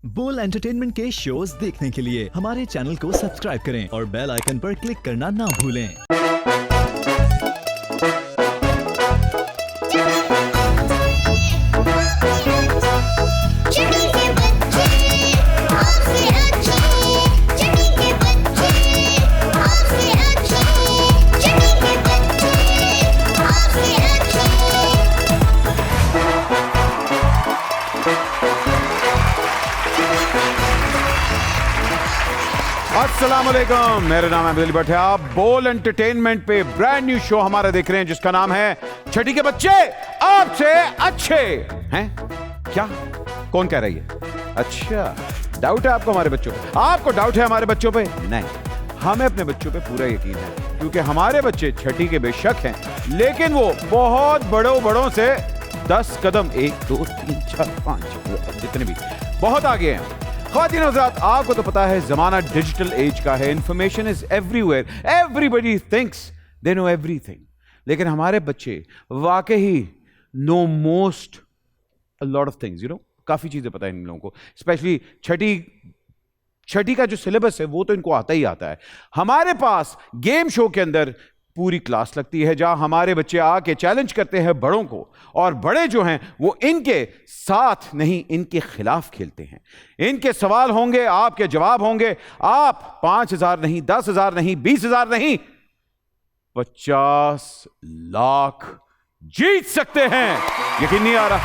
बोल एंटरटेनमेंट के शोज देखने के लिए हमारे चैनल को सब्सक्राइब करें और बेल आइकन पर क्लिक करना ना भूलें। अस्सलाम वालेकुम, मेरा नाम है अब्दुल भट्ट है। आप बोल एंटरटेनमेंट पे ब्रांड न्यू शो हमारा देख रहे हैं जिसका नाम है छठी के बच्चे आपसे अच्छे हैं। क्या कौन कह रही है? अच्छा, डाउट है आपको हमारे बच्चों पे? आपको डाउट है हमारे बच्चों पे? नहीं, हमें अपने बच्चों पे पूरा यकीन है क्योंकि हमारे बच्चे छठी के बेशक हैं लेकिन वो बहुत बड़ों से 10 कदम 1 2 3 4 5 जितने भी बहुत आगे हैं। ख़वातीन और हज़रात, आपको तो पता है जमाना डिजिटल एज का है, information is everywhere, everybody thinks they know everything, लेकिन हमारे बच्चे वाकई know most a lot of things, काफी चीजें पता है इन लोगों को। स्पेशली छठी का जो सिलेबस है वो तो इनको आता ही आता है। हमारे पास गेम शो के अंदर पूरी क्लास लगती है जहां हमारे बच्चे आके चैलेंज करते हैं बड़ों को, और बड़े जो हैं वो इनके साथ नहीं इनके खिलाफ खेलते हैं। इनके सवाल होंगे, आपके जवाब होंगे। आप 5,000 नहीं, 10,000 नहीं, 20,000 नहीं, 50 लाख जीत सकते हैं। यकीन नहीं आ रहा,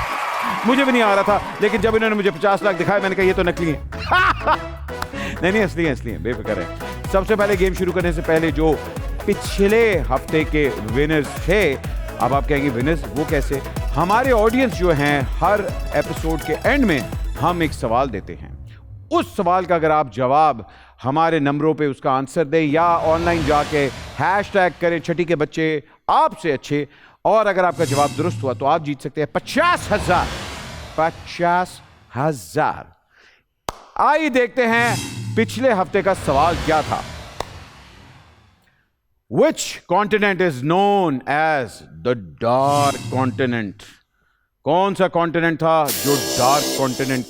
मुझे भी नहीं आ रहा था, लेकिन जब इन्होंने मुझे 50 लाख दिखाया मैंने कहा ये तो नकली है। नहीं असली है, बेफिक्र है। सबसे पहले गेम शुरू करने से पहले जो पिछले हफ्ते के विनर्स थे, अब आप कहेंगे विनर्स वो कैसे? हमारे ऑडियंस जो हैं हर एपिसोड के एंड में हम एक सवाल देते हैं। उस सवाल का अगर आप जवाब हमारे नंबरों पे उसका आंसर दें या ऑनलाइन जाके हैशटैग करें छठी के बच्चे आपसे अच्छे, और अगर आपका जवाब दुरुस्त हुआ तो आप जीत सकते हैं 50,000। 50,000। आइए देखते हैं पिछले हफ्ते का सवाल क्या था। Which continent is known as the dark continent? कौन सा कॉन्टिनेंट था जो डार्क कॉन्टिनेंट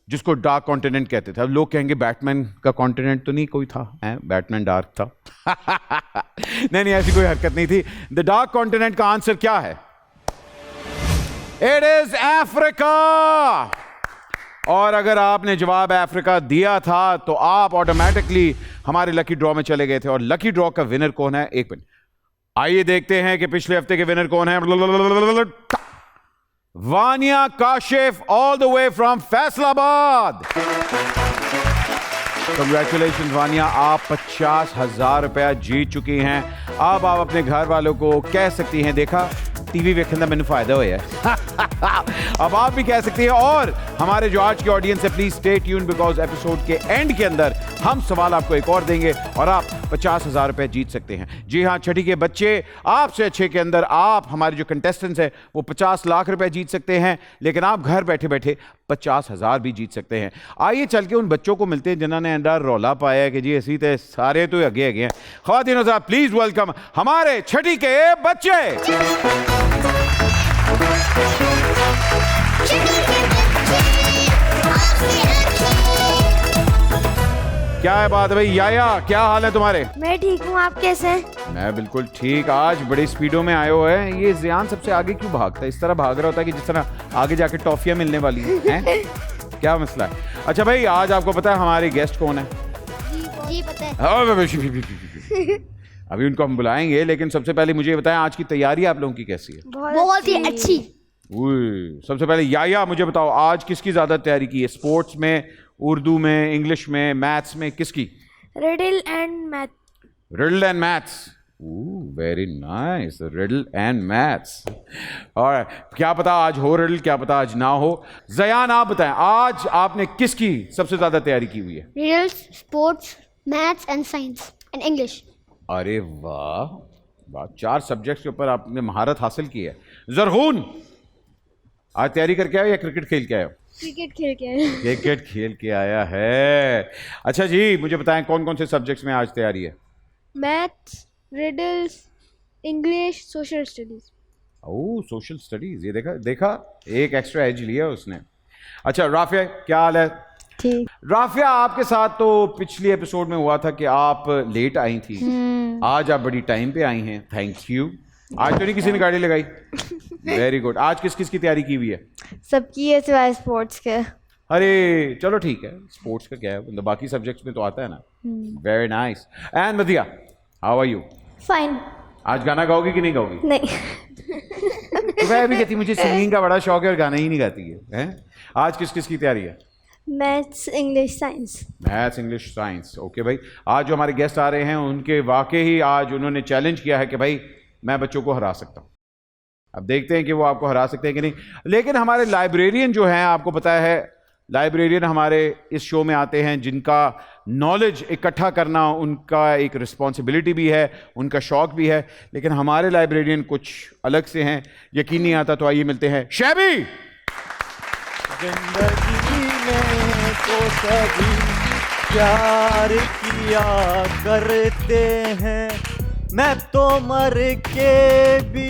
जिसको डार्क कॉन्टिनेंट कहते थे? अब लोग कहेंगे बैटमैन का कॉन्टिनेंट तो नहीं कोई था, बैटमैन डार्क था। नहीं, ऐसी कोई हरकत नहीं थी। द डार्क कॉन्टिनेंट का आंसर क्या है? It is Africa. और अगर आपने जवाब अफ्रीका दिया था तो आप ऑटोमेटिकली हमारे लकी ड्रॉ में चले गए थे। और लकी ड्रॉ का विनर कौन है? एक मिनट, आइए देखते हैं कि पिछले हफ्ते के विनर कौन है। Vaniya Kashif, all the way from Faisalabad. Congratulation Vaniya, आप 50,000 रुपया जीत चुकी हैं। अब आप अपने घर वालों को कह सकती हैं, देखा टीवी देखने का मैंने फायदा हुआ है। अब आप भी कह सकती हैं। और हमारे जो आज की ऑडियंस है, please stay tune because episode के एंड के अंदर हम सवाल आपको एक और देंगे और आप 50,000 रुपए जीत सकते हैं। जी हाँ, छठी के बच्चे आपसे अच्छे के अंदर आप हमारे जो कंटेस्टेंट्स हैं वो 50 लाख रुपए जीत सकते हैं, लेकिन आप घर बैठे बैठे 50,000 भी जीत सकते हैं। आइए चल के उन बच्चों को मिलते हैं जिन्होंने अंदर रौला पाया है कि जी ऐसी तो सारे तो आगे आगे हैं। ख़वातीन और हज़रात, प्लीज वेलकम हमारे छठी के बच्चे। क्या है बात है भाई? याया, क्या हाल है तुम्हारे? मैं ठीक हूँ, आप कैसे हैं? मैं बिल्कुल ठीक। आज बड़ी स्पीडों में आए हुए हैं। ये ज़ियान सबसे आगे क्यों भागता है? इस तरह भाग रहा होता है कि जिस तरह आगे जाके टॉफियां मिलने वाली हैं। क्या मसला है? अच्छा भाई, आज आपको पता है हमारे गेस्ट कौन है? जी पता है। अभी उनको हम बुलाएंगे, लेकिन सबसे पहले मुझे बताएं आज की तैयारी आप लोगों की कैसी है? बहुत ही अच्छी। सबसे पहले याया मुझे बताओ, आज किसकी ज्यादा तैयारी की है? स्पोर्ट्स में, उर्दू में, इंग्लिश में, मैथ्स में, किसकी? Riddle and math. Riddle and maths. Very nice, riddle and maths. और क्या पता आज हो रिडल, क्या पता आज ना हो। जयान आप बताएं, आज आपने किसकी सबसे ज्यादा तैयारी की हुई है? Riddles, sports, maths and science and English. अरे वाह वाह, 4 सब्जेक्ट्स के ऊपर आपने महारत हासिल की है। जरहून, आज तैयारी करके आए या क्रिकेट खेल के आए? क्रिकेट खेल के आया। क्रिकेट खेल के आया है। अच्छा जी, मुझे बताएं कौन कौन से सब्जेक्ट्स में आज तैयारी है? Maths, riddles, English, social studies. Oh, social studies. ये देखा एक एक्स्ट्रा एज लिया उसने। अच्छा राफिया, क्या हाल है? ठीक। राफिया, आपके साथ तो पिछली एपिसोड में हुआ था कि आप लेट आई थी। आज आप बड़ी टाइम पे आई हैं, थैंक यू। आज तो नहीं किसी ने गाड़ी लगाई? Very good. आज किस किस की तैयारी की हुई है? सबकी है सिवाय स्पोर्ट्स के। अरे चलो ठीक है, स्पोर्ट्स का क्या है, मतलब बाकी सब्जेक्ट्स में तो आता है ना। Very nice. And Madiya, how are you? Fine. आज गाना गाओगी कि नहीं गाओगी? नहीं. तो वह भी कहती मुझे सिंगिंग का बड़ा शौक है और गाना ही नहीं गाती है, हैं? आज किस किस की तैयारी है? Maths, English, Science. Maths, English, science. Okay भाई, आज जो हमारे गेस्ट आ रहे हैं उनके वाकई ही आज उन्होंने चैलेंज किया है कि भाई मैं बच्चों को हरा सकता हूँ। अब देखते हैं कि वो आपको हरा सकते हैं कि नहीं। लेकिन हमारे लाइब्रेरियन जो हैं, आपको पता है लाइब्रेरियन हमारे इस शो में आते हैं जिनका नॉलेज इकट्ठा करना उनका एक रिस्पॉन्सिबिलिटी भी है, उनका शौक भी है। लेकिन हमारे लाइब्रेरियन कुछ अलग से हैं, यकीन नहीं आता। तो आइए मिलते हैं शैबी। जिंदगी में तो सभी प्यार किया करते हैं, मैं तो मर के भी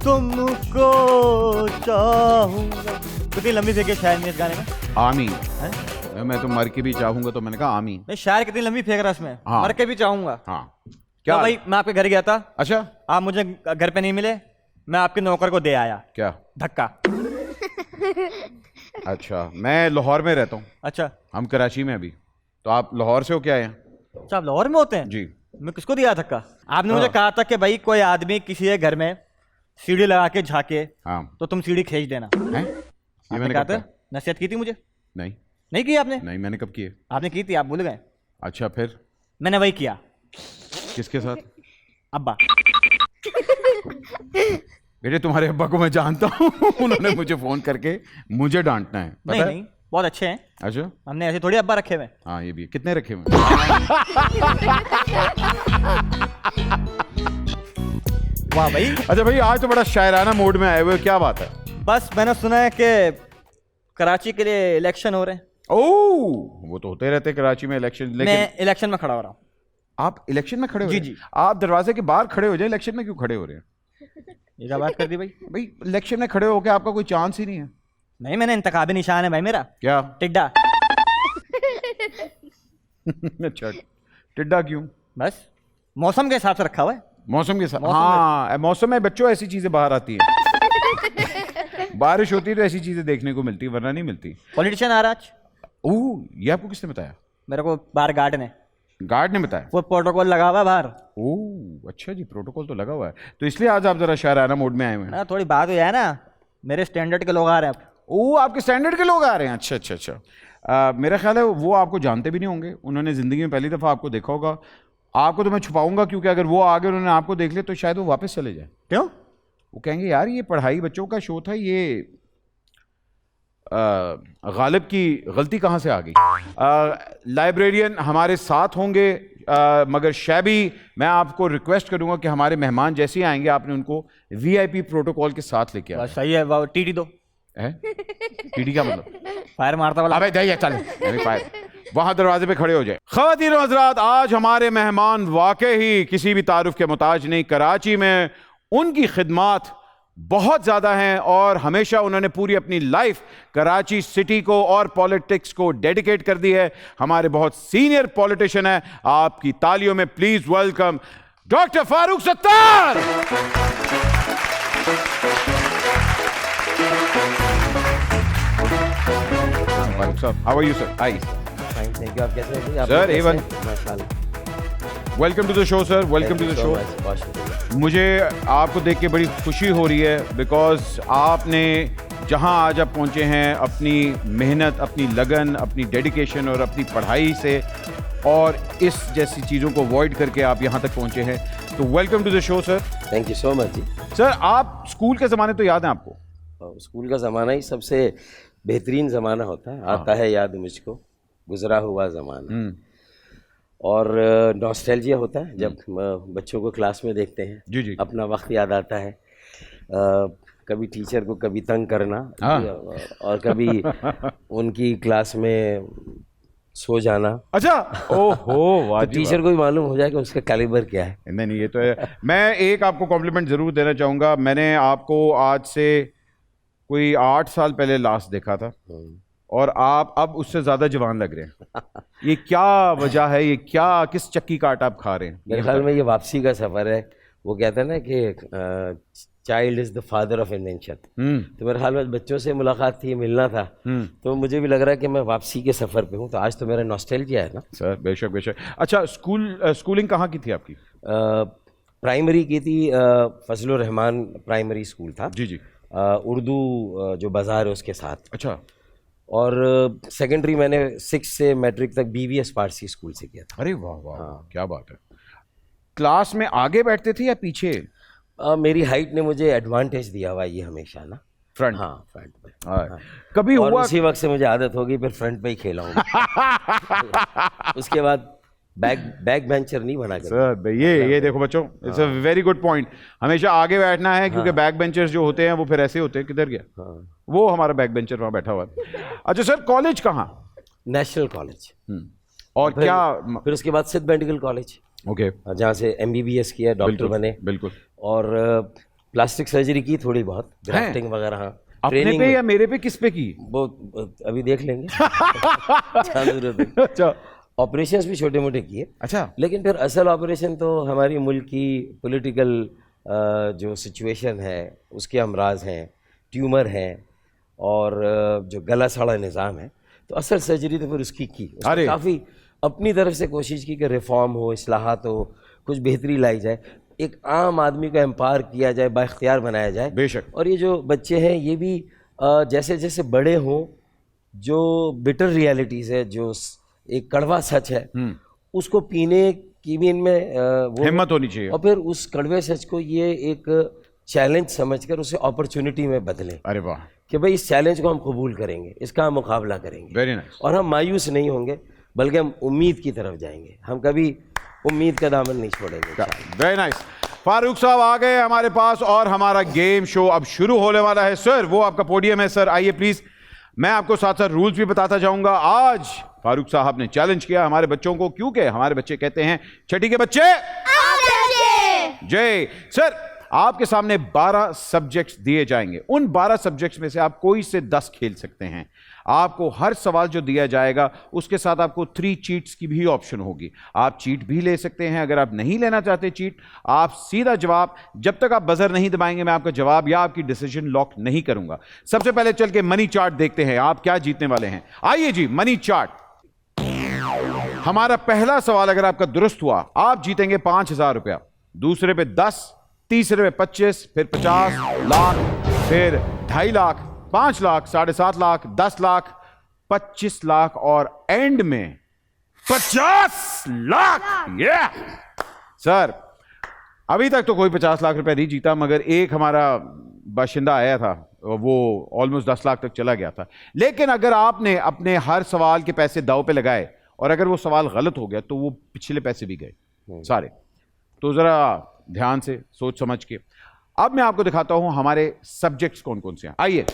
तुमको चाहूंगा। कितनी लंबी फेंके शायर ने इस गाने में? आमीन। हैं? मैं तो मर के भी चाहूंगा, तो मैंने कहा आमीन। मैं शायर कितनी लंबी फेंक रहा इसमें। हाँ। मर के भी चाहूंगा। हाँ क्या क्या भाई, मैं आपके घर गया था, अच्छा आप मुझे घर पे नहीं मिले, मैं आपके नौकर को दे आया क्या? धक्का। अच्छा, मैं लाहौर में रहता हूँ, अच्छा हम कराची में अभी। तो आप लाहौर से हो क्या? हैं अच्छा, आप लाहौर में होते हैं? जी। मैं किसको दिया धक्का? आपने मुझे कहा था कि भाई कोई आदमी किसी के घर में सीढ़ी लगा के झाके हाँ। तो तुम सीढ़ी खींच देना। हैं? ये आपने मैंने कहा कब था, कहा? नसीहत की थी मुझे? नहीं नहीं की आपने? नहीं, मैंने कब किए? आपने की थी, आप भूल गए। अच्छा, फिर मैंने वही किया। किसके साथ? अब्बा। बेटे, तुम्हारे अब्बा को मैं जानता हूँ। उन्होंने मुझे फोन करके मुझे डांटना है, पता नहीं है? नहीं, बहुत अच्छे हैं। अच्छा, हमने ऐसे थोड़ी अब्बा रखे हुए। हाँ ये भी है। कितने रखे हुए? वाह भाई। अच्छा भाई, आज तो बड़ा शायराना मोड में आए हुए, क्या बात है? बस मैंने सुना है कि कराची के लिए इलेक्शन हो रहे हैं। ओह, वो तो होते रहते हैं कराची में इलेक्शन। लेकिन मैं इलेक्शन में खड़ा हो रहा हूँ। आप इलेक्शन में खड़े हो जी, रहे हैं? जी। आप दरवाजे के बाहर खड़े हो जाए, इलेक्शन में क्यों खड़े हो रहे हैं? ये क्या बात कर दी भाई? भाई इलेक्शन में खड़े होके आपका कोई चांस ही नहीं है। नहीं, मैंने इंतखाबी निशान है भाई मेरा, क्या? टिड्डा। अच्छा, टिड्डा क्यों? बस मौसम के हिसाब से रखा हुआ है। मौसम के साथ? मौसम हाँ, मौसम में बच्चों ऐसी चीजें बाहर आती हैं। बारिश होती है तो ऐसी चीजें देखने को मिलती है, वरना नहीं मिलती। पॉलिटिशियन आ रहा आज। ओह, ये आपको किसने बताया? मेरे को बाहर गार्ड ने, गार्ड ने बताया? वो प्रोटोकॉल लगा हुआ है बाहर। ओह अच्छा जी, प्रोटोकॉल तो लगा हुआ है। तो इसलिए आज आप जरा शायराना मोड में आए हुए हैं। ना थोड़ी बात हो जाए ना, मेरे स्टैंडर्ड के लोग आ रहे हैं अब। ओह, आपके स्टैंडर्ड के लोग आ रहे हैं? अच्छा अच्छा अच्छा। मेरा ख्याल है वो आपको जानते भी नहीं होंगे, उन्होंने ज़िंदगी में पहली दफ़ा आपको देखा होगा। आपको तो मैं छुपाऊंगा, क्योंकि अगर वो आगे उन्होंने आपको देख लिया तो शायद वो वापस चले जाए। क्यों? वो कहेंगे यार ये पढ़ाई बच्चों का शो था, ये गालिब की गलती कहाँ से आ गई। लाइब्रेरियन हमारे साथ होंगे, मगर शैबी, मैं आपको रिक्वेस्ट करूंगा कि हमारे मेहमान जैसे ही आएंगे आपने उनको वीआईपी प्रोटोकॉल के साथ लेके आना बस सही है। वो टीटी दो, है। टीडी क्या मतलब? फायर मारता वाला। अबे जाइए, चल वहां दरवाजे पे खड़े हो जाए। ख़वातीन और हज़रात, आज हमारे मेहमान वाकई ही किसी भी तारुफ के मुताज नहीं। कराची में उनकी खिदमात बहुत ज़्यादा हैं और हमेशा उन्होंने पूरी अपनी लाइफ कराची सिटी को और पॉलिटिक्स को डेडिकेट कर दी है। हमारे बहुत सीनियर पॉलिटिशियन है, आपकी तालियों में please welcome doctor Farooq Sattar. Farooq साहब, how are you sir? Hi thank you. आप कैसे हैं? आप Sir, कैसे A1. हैं? माशाल्लाह। Welcome to the show sir, welcome to the Thank you show. so much. बहुत शुक्रिया। मुझे आपको देख के बड़ी खुशी हो रही है, बिकॉज आपने जहां आज आप पहुंचे हैं अपनी मेहनत, अपनी लगन, अपनी डेडिकेशन और अपनी पढ़ाई से, और इस जैसी चीज़ों को अवॉइड करके आप यहां तक पहुंचे हैं। तो welcome to the show sir. Thank you so much जी। सर, आप स्कूल के ज़माने तो याद है आपको? और स्कूल का ज़माना ही सबसे बेहतरीन ज़माना होता है। आता है याद मुझको गुजरा हुआ ज़माना, और नॉस्टैल्जिया होता है जब बच्चों को क्लास में देखते हैं। जी जी। अपना वक्त याद आता है। कभी टीचर को कभी तंग करना, और कभी उनकी क्लास में सो जाना। अच्छा, ओहो वाह तो टीचर को भी मालूम हो जाए कि उसका कैलिबर क्या है। नहीं नहीं, ये तो है। मैं एक आपको कॉम्प्लीमेंट ज़रूर देना चाहूँगा। मैंने आपको आज से कोई 8 साल पहले लास्ट देखा था, और आप अब उससे ज्यादा जवान लग रहे हैं। ये क्या वजह है, ये क्या किस चक्की का आटा आप खा रहे हैं? मेरे ख्याल में ये वापसी का सफ़र है। वो कहते हैं ना कि child is the father of invention. तो मेरे ख्याल में बच्चों से मुलाकात थी, मिलना था, तो मुझे भी लग रहा है कि मैं वापसी के सफ़र पे हूँ। तो आज तो मेरा नॉस्टैल्जिया है ना सर। बेशक बेशक। अच्छा, स्कूलिंग कहाँ की थी आपकी? प्राइमरी की थी, फजलुर रहमान प्राइमरी स्कूल था जी जी। उर्दू जो बाज़ार है उसके साथ। अच्छा। और सेकेंडरी मैंने 6 से मैट्रिक तक BVS पारसी स्कूल से किया था। अरे वाह वाह, क्या बात है। क्लास में आगे बैठते थे या पीछे? मेरी हाइट ने मुझे एडवांटेज दिया हुआ ये हमेशा ना। फ्रंट? हाँ, फ्रंट पे। हाँ। कभी और हुआ उसी वक्त से मुझे आदत होगी, फिर फ्रंट पे ही खेला हूँ। उसके बाद बैक बेंचर नहीं बना कर। सर ये देखो बच्चों, it's a very good point. हमेशा आगे बैठना है, क्योंकि बैक बेंचर्स जो होते हैं वो फिर ऐसे होते हैं। किधर गया वो हमारा बैक बेंचर, वहाँ बैठा हुआ है। अच्छा सर, कॉलेज कहाँ? National college. और क्या? फिर उसके बाद सिद्ध मेडिकल कॉलेज, ओके, जहाँ से MBBS किया, डॉक्टर बने। बिल्कुल। और प्लास्टिक सर्जरी की, थोड़ी बहुत ग्राफ्टिंग वगैरह। हाँ, अपने पे या मेरे पे, किस पे की? वो अभी देख लेंगे। अच्छा। ऑपरेशंस भी छोटे मोटे किए। अच्छा। लेकिन फिर असल ऑपरेशन तो हमारी मुल्क की पॉलिटिकल जो सिचुएशन है उसके अमराज हैं, ट्यूमर हैं, और जो गला सड़ा निज़ाम है, तो असल सर्जरी तो फिर उसकी की। अरे काफ़ी अपनी तरफ से कोशिश की कि रिफॉर्म हो, इस्लाहात हो, कुछ बेहतरी लाई जाए, एक आम आदमी को एम्पावर किया जाए, बाइख्तियार बनाया जाए। बेशक। और ये जो बच्चे हैं ये भी जैसे जैसे बड़े हों, जो बिटर रियलिटीज़ है, जो एक कड़वा सच है, उसको पीने की भी इनमें वो हिम्मत होनी चाहिए, और फिर उस कड़वे सच को ये एक चैलेंज समझकर उसे अपॉर्चुनिटी में बदलें। अरे वाह, कि भाई इस चैलेंज को हम कबूल करेंगे, इसका हम मुकाबला करेंगे। Very nice. और हम मायूस नहीं होंगे, बल्कि हम उम्मीद की तरफ जाएंगे। हम कभी उम्मीद का दामन नहीं छोड़ेंगे। Very nice. फारूक साहब आ गए हमारे पास और हमारा गेम शो अब शुरू होने वाला है। सर, वो आपका पोडियम है। सर आइए प्लीज। मैं आपको साथ साथ रूल्स भी बताता जाऊंगा। आज फारूक साहब ने चैलेंज किया हमारे बच्चों को, क्योंकि हमारे बच्चे कहते हैं छठी के बच्चे जय। सर, आपके सामने 12 सब्जेक्ट्स दिए जाएंगे। उन 12 सब्जेक्ट्स में से आप कोई से 10 खेल सकते हैं। आपको हर सवाल जो दिया जाएगा उसके साथ आपको 3 चीट्स की भी ऑप्शन होगी। आप चीट भी ले सकते हैं। अगर आप नहीं लेना चाहते चीट, आप सीधा जवाब, जब तक आप बजर नहीं दबाएंगे मैं आपका जवाब या आपकी डिसीजन लॉक नहीं करूंगा। सबसे पहले चल के मनी चार्ट देखते हैं, आप क्या जीतने वाले हैं। आइए जी, मनी चार्ट। हमारा पहला सवाल अगर आपका दुरुस्त हुआ, आप जीतेंगे 5,000 रुपया। दूसरे पे 10, तीसरे पे 25, फिर 50 लाख, फिर 2.5 लाख, 5 लाख, 7.5 लाख, 10 लाख, 25 लाख और एंड में 50 लाख। सर, अभी तक तो कोई 50 लाख रुपया नहीं जीता, मगर एक हमारा बाशिंदा आया था, वो ऑलमोस्ट 10 लाख तक चला गया था। लेकिन अगर आपने अपने हर सवाल के पैसे दाव पे लगाए और अगर वो सवाल गलत हो गया तो वो पिछले पैसे भी गए सारे। तो जरा ध्यान से सोच समझ के। अब मैं आपको दिखाता हूं हमारे सब्जेक्ट्स कौन कौन से हैं। आइए,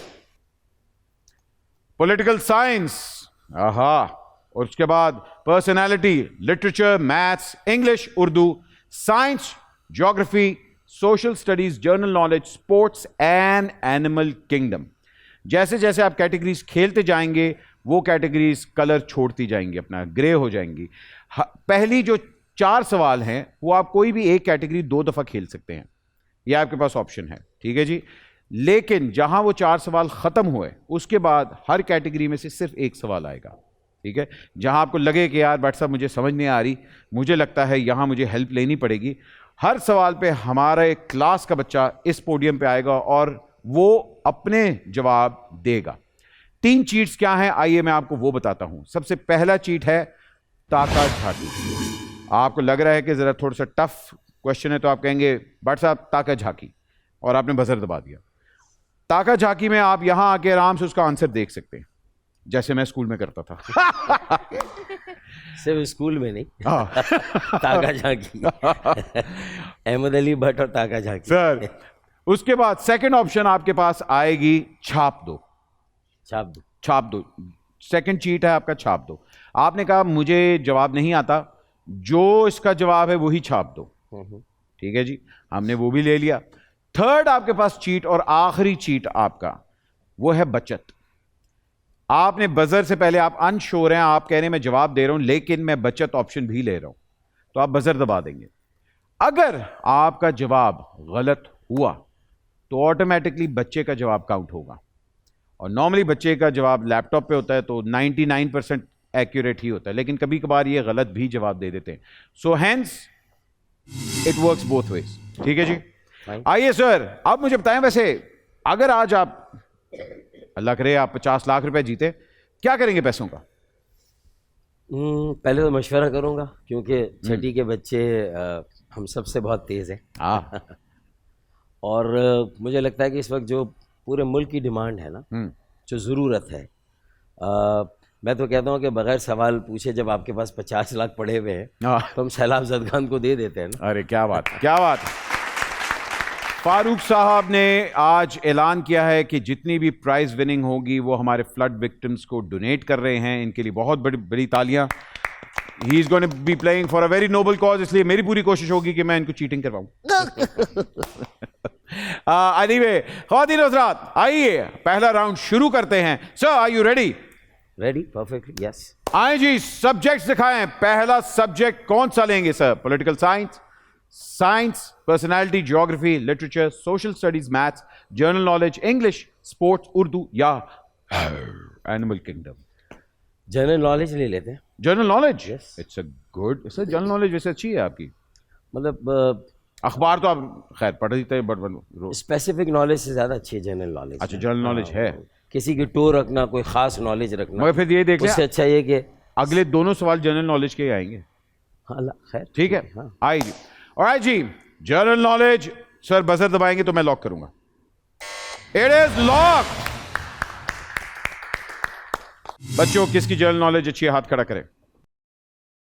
पॉलिटिकल साइंस, आहा, और उसके बाद personality, literature, maths, English, Urdu, science, geography, social studies, general knowledge, sports and animal kingdom. जैसे जैसे आप कैटेगरीज खेलते जाएंगे वो कैटेगरीज कलर छोड़ती जाएंगी, अपना ग्रे हो जाएंगी। पहली जो 4 सवाल हैं वो आप कोई भी एक कैटेगरी 2 दफा खेल सकते हैं, यह आपके पास ऑप्शन है, ठीक है जी। लेकिन जहां वो 4 सवाल खत्म हुए उसके बाद हर कैटेगरी में से सिर्फ एक सवाल आएगा, ठीक है। जहां आपको लगे कि यार बट साहब मुझे समझ नहीं आ रही, मुझे लगता है यहां मुझे हेल्प लेनी पड़ेगी, हर सवाल पे हमारे क्लास का बच्चा इस पोडियम पे आएगा और वो अपने जवाब देगा। 3 चीट्स क्या हैं, आइए मैं आपको वो बताता हूं। सबसे पहला चीट है ताका झाकी। आपको लग रहा है कि जरा थोड़ा सा टफ क्वेश्चन है तो आप कहेंगे बट साहब ताका झाकी, और आपने बजर दबा दिया। ताका झाकी में आप यहां आके आराम से उसका आंसर देख सकते हैं, जैसे मैं स्कूल में करता था। सिर्फ स्कूल में नहीं, ताका झाकी। अहमद अली भट्ट और ताका झाकी। सर, उसके बाद सेकंड ऑप्शन आपके पास आएगी छाप दो। छाप दो सेकंड चीट है आपका, छाप दो। आपने कहा मुझे जवाब नहीं आता, जो इसका जवाब है वही छाप दो, ठीक है जी, हमने वो भी ले लिया। थर्ड आपके पास चीट और आखिरी चीट आपका वो है बचत। आपने बजर से पहले आप अनश्योर हैं, आप कह रहे हैं मैं जवाब दे रहा हूं लेकिन मैं बचत ऑप्शन भी ले रहा हूं, तो आप बजर दबा देंगे। अगर आपका जवाब गलत हुआ तो ऑटोमेटिकली बच्चे का जवाब काउंट होगा, और नॉर्मली बच्चे का जवाब लैपटॉप पे होता है तो 99% एक्यूरेट ही होता है, लेकिन कभी कभार ये गलत भी जवाब दे देते हैं। So hence it works both ways. ठीक है जी, आइए सर अब मुझे बताएं, वैसे अगर आज आप अल्लाह करे आप 50 लाख रुपए जीते, क्या करेंगे पैसों का? पहले तो मशवरा करूंगा, क्योंकि छठी के बच्चे हम सबसे बहुत तेज़ हैं। और मुझे लगता है कि इस वक्त जो पूरे मुल्क की डिमांड है ना, जो ज़रूरत है, मैं तो कहता हूँ कि बगैर सवाल पूछे जब आपके पास 50 लाख पड़े हुए हैं तो हम सैलाब ज़दगान को दे देते हैं ना। अरे क्या बात, क्या बात। फारूक साहब ने आज ऐलान किया है कि जितनी भी प्राइज विनिंग होगी वो हमारे फ्लड विक्टिम्स को डोनेट कर रहे हैं, इनके लिए बहुत बड़ी बड़ी तालियां। He is going to be playing for a very noble cause, इसलिए मेरी पूरी कोशिश होगी कि मैं इनको चीटिंग करवाऊं। एनीवे ख्वातीन हज़रात, आइए पहला राउंड शुरू करते हैं। Sir are you ready? Ready, perfectly, yes. आए जी, सब्जेक्ट्स दिखाएं। पहला सब्जेक्ट कौन सा लेंगे sir? Political science, science, personality, geography, literature, social studies, maths, general knowledge, English, sports, Urdu या एनिमल किंगडम? जनरल नॉलेज ले लेते हैं। General knowledge, Yes. It's a good sir. General knowledge वैसे अच्छी है आपकी। मतलब अखबार तो आप खैर पढ़ देते हैं, बट स्पेसिफिक नॉलेज से ज़्यादा अच्छी है जनरल नॉलेज। अच्छा, जनरल नॉलेज है। किसी की टो रखना, कोई ख़ास नॉलेज रखना, मगर फिर ये देख लें उससे अच्छा ये कि अगले दोनों सवाल जनरल नॉलेज के ही आएंगे। हाँ खैर ठीक है, हाँ। आई जी। ऑलराइट जी, जनरल नॉलेज सर बजर दबाएंगे तो मैं लॉक करूंगा। It is lock. बच्चों किसकी जनरल नॉलेज अच्छी है, हाथ खड़ा करें।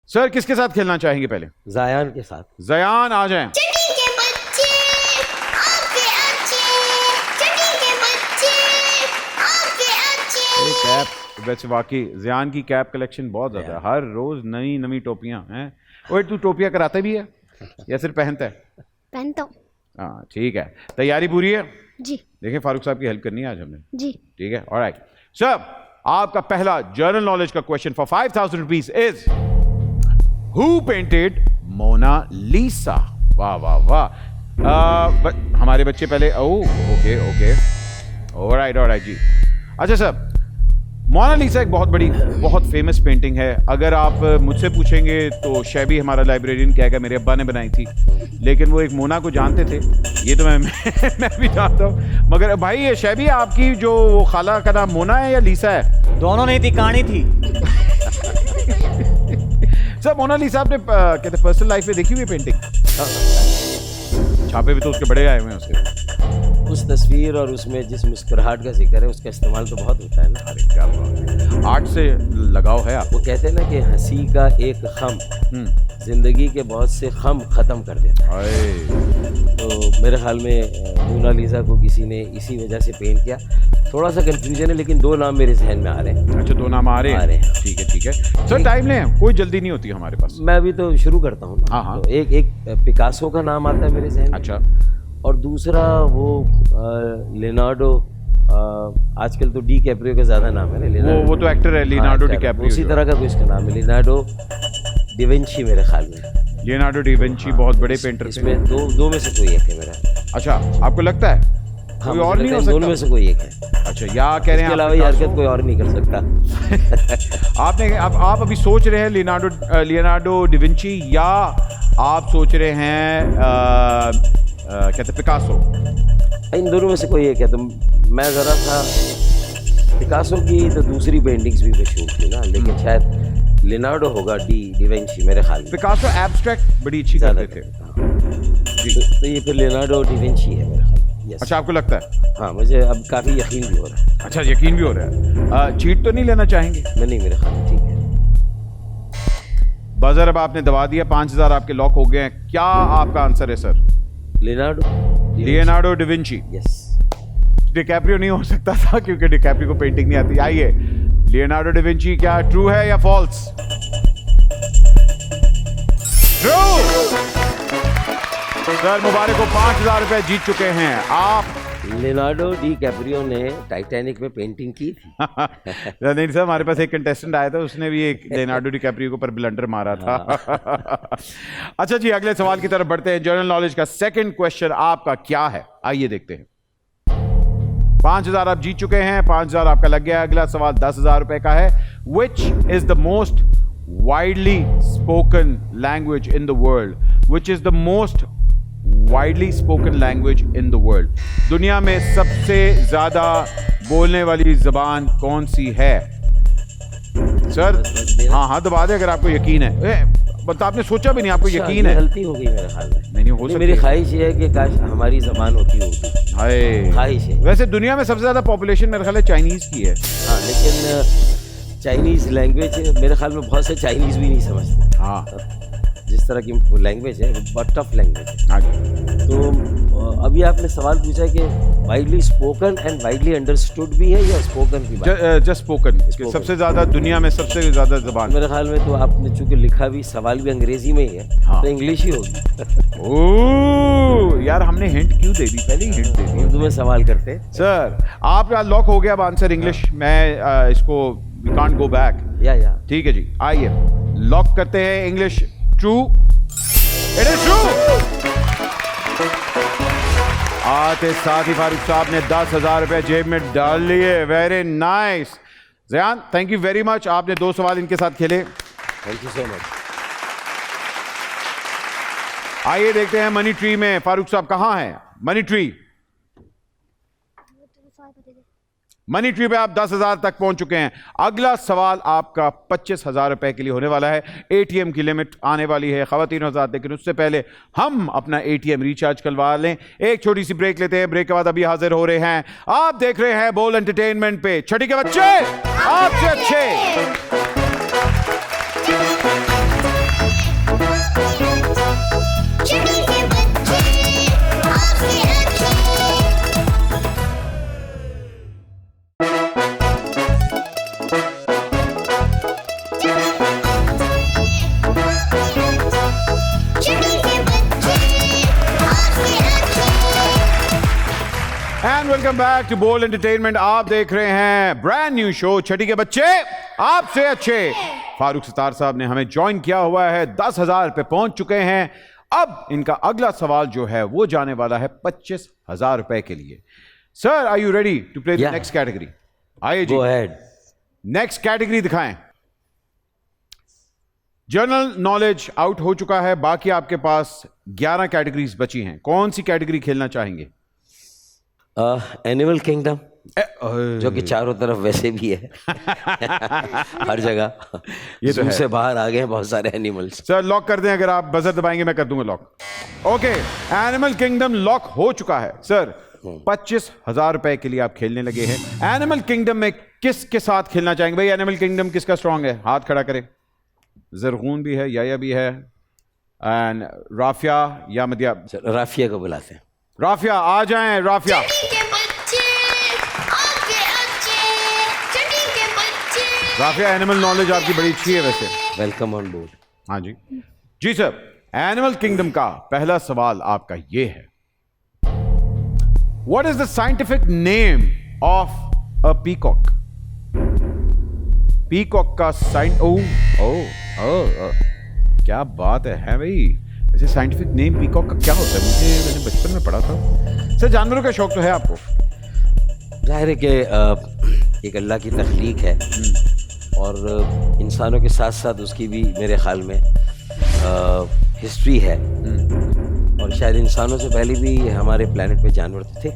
सर किसके साथ खेलना चाहेंगे पहले? ज़यान के साथ। जयान आ जाएं। कैप वैसे वाकई जयान की कैप कलेक्शन बहुत ज्यादा है, हर रोज नई नई टोपियां हैं। ओए तू टोपियां कराता भी है या सिर्फ पहनता है? पहनता हूँ। हाँ ठीक है, तैयारी पूरी है? जी देखें फारूक साहब की हेल्प करनी है आज हमने। जी। ठीक है, ऑलराइट सर, आपका पहला जनरल नॉलेज का question for 5000 rupees is who painted Mona Lisa? वाह वाह वाह। हमारे बच्चे पहले ओके ओके, ऑलराइट जी। अच्छा सर, मोनालिसा एक बहुत बड़ी बहुत फेमस पेंटिंग है। अगर आप मुझसे पूछेंगे तो शैबी हमारा लाइब्रेरियन कहेगा मेरे अब्बा ने बनाई थी, लेकिन वो एक मोना को जानते थे, ये तो मैं भी जानता हूँ। मगर भाई ये शैबी आपकी जो वो खाला का नाम मोना है या लीसा है? दोनों नहीं थी, कहानी थी। सर मोनालिसा आपने कहते पर्सनल लाइफ में देखी हुई पेंटिंग? छापे भी तो उसके बड़े आए हुए हैं उसके। उस तस्वीर और उसमें जिस मुस्कुराहट का जिक्र है उसका इस्तेमाल तो बहुत होता है ना। अरे क्या बात है, आर्ट से लगाव है आपको। वो कहते हैं ना कि हंसी का एक खम जिंदगी के बहुत से खम ख़त्म कर देता है। तो मेरे ख्याल में मोनालिसा को किसी ने इसी वजह से पेंट किया। थोड़ा सा कंफ्यूजन है, लेकिन दो नाम मेरे जहन में आ रहे हैं। अच्छा, दो नाम आ रहे हैं। ठीक है सर, टाइम लें, कोई जल्दी नहीं होती हमारे पास। मैं अभी तो शुरू करता हूँ ना। हाँ। तो एक पिकासो का नाम आता है मेरे जहन में। अच्छा। और दूसरा वो लियोनार्डो, आजकल तो डी कैप्रियो का ज़्यादा नाम है ना। वो तो एक्टर है लियोनार्डो डी कैप्रियो। उसी तरह का कोई इसका नाम है, लियोनार्डो डिविंची मेरे ख्याल में। लियोनार्डो डिविंची बहुत बड़े पेंटर थे। इसमें दो में से कोई एक है मेरा। अच्छा, आपको लगता है कोई और नहीं हो सकता? दोनों में से कोई एक है। अच्छा, या कह रहे हैं अलावा ये हरकत कोई और नहीं कर सकता। आपने आप अभी सोच रहे हैं लियोनार्डो डिविंची, या आप सोच रहे हैं कहते पिकासो? इन दोनों में से कोई एक है। तो मैं ज़रा था पिकासो की तो दूसरी पेंटिंग्स भी मशहूर थी ना, लेकिन शायद लियोनार्डो होगा, डिविंची मेरे ख्याल में। पिकासो एब्स्ट्रैक्ट बड़ी अच्छी करते थे। तो ये फिर लियोनार्डो डिविंची है मेरे ख्याल में। अच्छा, आपको लगता है? हाँ, मुझे अब काफ़ी यकीन भी हो रहा है। अच्छा, यकीन भी हो रहा है। चीट तो नहीं लेना चाहेंगे? नहीं, मेरे ख्याल में ठीक है। बजर अब आपने दबा दिया, 5000 आपके लॉक हो गए हैं। क्या आपका आंसर है sir? Leonardo da Vinci. Yes. DiCaprio नहीं हो सकता था क्योंकि डिकैप्रियो को पेंटिंग नहीं आती। आइए, लियोनार्डो डिविंची क्या ट्रू है या फॉल्स? ट्रू। सर मुबारक हो, 5000 रुपए जीत चुके हैं आप। लियोनार्डो डी कैप्रियो ने टाइटैनिक में पेंटिंग की थी। नहीं सर, हमारे पास एक कंटेस्टेंट आया था, उसने भी एक लियोनार्डो डी कैप्रियो के ऊपर ब्लंडर मारा था। अच्छा जी, अगले सवाल की तरफ बढ़ते हैं। जनरल नॉलेज का सेकंड क्वेश्चन आपका क्या है, आइए देखते हैं। 5,000 आप जीत चुके हैं, 5,000 आपका लग गया। अगला सवाल 10,000 रुपए का है। Which is the most widely spoken language in the world? Which is the most widely spoken language in the world? दुनिया में सबसे ज्यादा बोलने वाली जबान कौन सी है? सर हाँ दबा दे अगर आपको यकीन है। बता, आपने सोचा भी नहीं, आपको यकीन है? गलती हो गई मेरे ख्याल में। नहीं हो सकती। मेरी ख्वाहिश ये है कि काश हमारी जबान होती होती। हाय, ख्वाहिश है। वैसे दुनिया में सबसे ज्यादा पॉपुलेशन मेरे ख्याल है चाइनीज की है। हाँ, लेकिन चाइनीज लैंग्वेज मेरे ख्याल में बहुत से चाइनीज भी नहीं समझते। हाँ जिस तरह की लैंग्वेज है, बहुत टफ लैंग्वेज है। हाँ जी। तो अभी आपने सवाल पूछा कि widely spoken and widely understood भी है या स्पोकन की बात? जस्ट स्पोकन सबसे ज्यादा, दुनिया में सबसे ज्यादा जबान। मेरे ख्याल में तो आपने चूंकि लिखा भी, सवाल भी अंग्रेजी में ही है, हाँ। तो इंग्लिश ही होगी। ओह यार, हमने हिंट क्यों दे दी? पहले ही हिंट दे दी। उर्दू में सवाल करते। सर आपका लॉक हो गया अब आंसर इंग्लिश। मैं इसको वी कांट गो बैक। या ठीक है जी, आइए लॉक करते हैं English. True, it is true. आते साथ ही फारूक साहब ने 10,000 रुपए जेब में डाल लिए। Very nice Ziyan, thank you very much. आपने 2 सवाल इनके साथ खेले। Thank you so much. आइए देखते हैं मनी ट्री में फारूक साहब कहां हैं। मनी ट्री, मनी ट्री पे आप 10,000 तक पहुंच चुके हैं। अगला सवाल आपका 25,000 रुपए के लिए होने वाला है। एटीएम की लिमिट आने वाली है ख़वातीन हज़रात, लेकिन उससे पहले हम अपना एटीएम रिचार्ज करवा लें। एक छोटी सी ब्रेक लेते हैं। ब्रेक के बाद अभी हाजिर हो रहे हैं। आप देख रहे हैं बोल एंटरटेनमेंट पे छठी के बच्चे आपसे अच्छे। एंड वेलकम बैक टू बोल एंटरटेनमेंट। आप देख रहे हैं ब्रांड न्यू शो छठी के बच्चे आपसे अच्छे। फारूक सत्तार साहब ने हमें ज्वाइन किया हुआ है। 10,000 पे पहुंच चुके हैं। अब इनका अगला सवाल जो है वो जाने वाला है 25,000 रुपए के लिए। Sir are you ready to play the next category? आइए जी, गो अहेड। नेक्स्ट कैटेगरी दिखाएं। जनरल नॉलेज आउट हो चुका है, बाकी आपके पास 11 कैटेगरीज बची हैं। कौन सी कैटेगरी खेलना चाहेंगे? एनिमल किंगडम, जो कि चारों तरफ वैसे भी है। हर जगह ये तो है। से बाहर आ गए हैं बहुत सारे एनिमल्स। सर लॉक कर दें, अगर आप बजर दबाएंगे मैं कर दूंगा lock. Okay, animal kingdom lock हो चुका है। सर 25,000 रुपए के लिए आप खेलने लगे हैं। एनिमल किंगडम में किसके साथ खेलना चाहेंगे भाई? एनिमल किंगडम किसका स्ट्रांग है? हाथ खड़ा करें। ज़रगून भी है, याया भी है, एंड राफिया या मदिया। राफिया को बुलाते हैं। राफिया आ जाएं। राफिया, राफिया एनिमल नॉलेज आपकी बड़ी अच्छी है वैसे। Welcome on board. हाँ जी जी सर। एनिमल किंगडम का पहला सवाल आपका ये है। What is the scientific name of a peacock? Peacock का क्या बात है भाई। ऐसे साइंटिफिक नेम पीकॉक का क्या होता है? मैंने बचपन में पढ़ा था। सर जानवरों का शौक तो है आपको? जाहिर है कि एक अल्लाह की तख्लीक है और इंसानों के साथ साथ उसकी भी मेरे ख्याल में हिस्ट्री है। और शायद इंसानों से पहले भी हमारे प्लेनेट पे जानवर थे।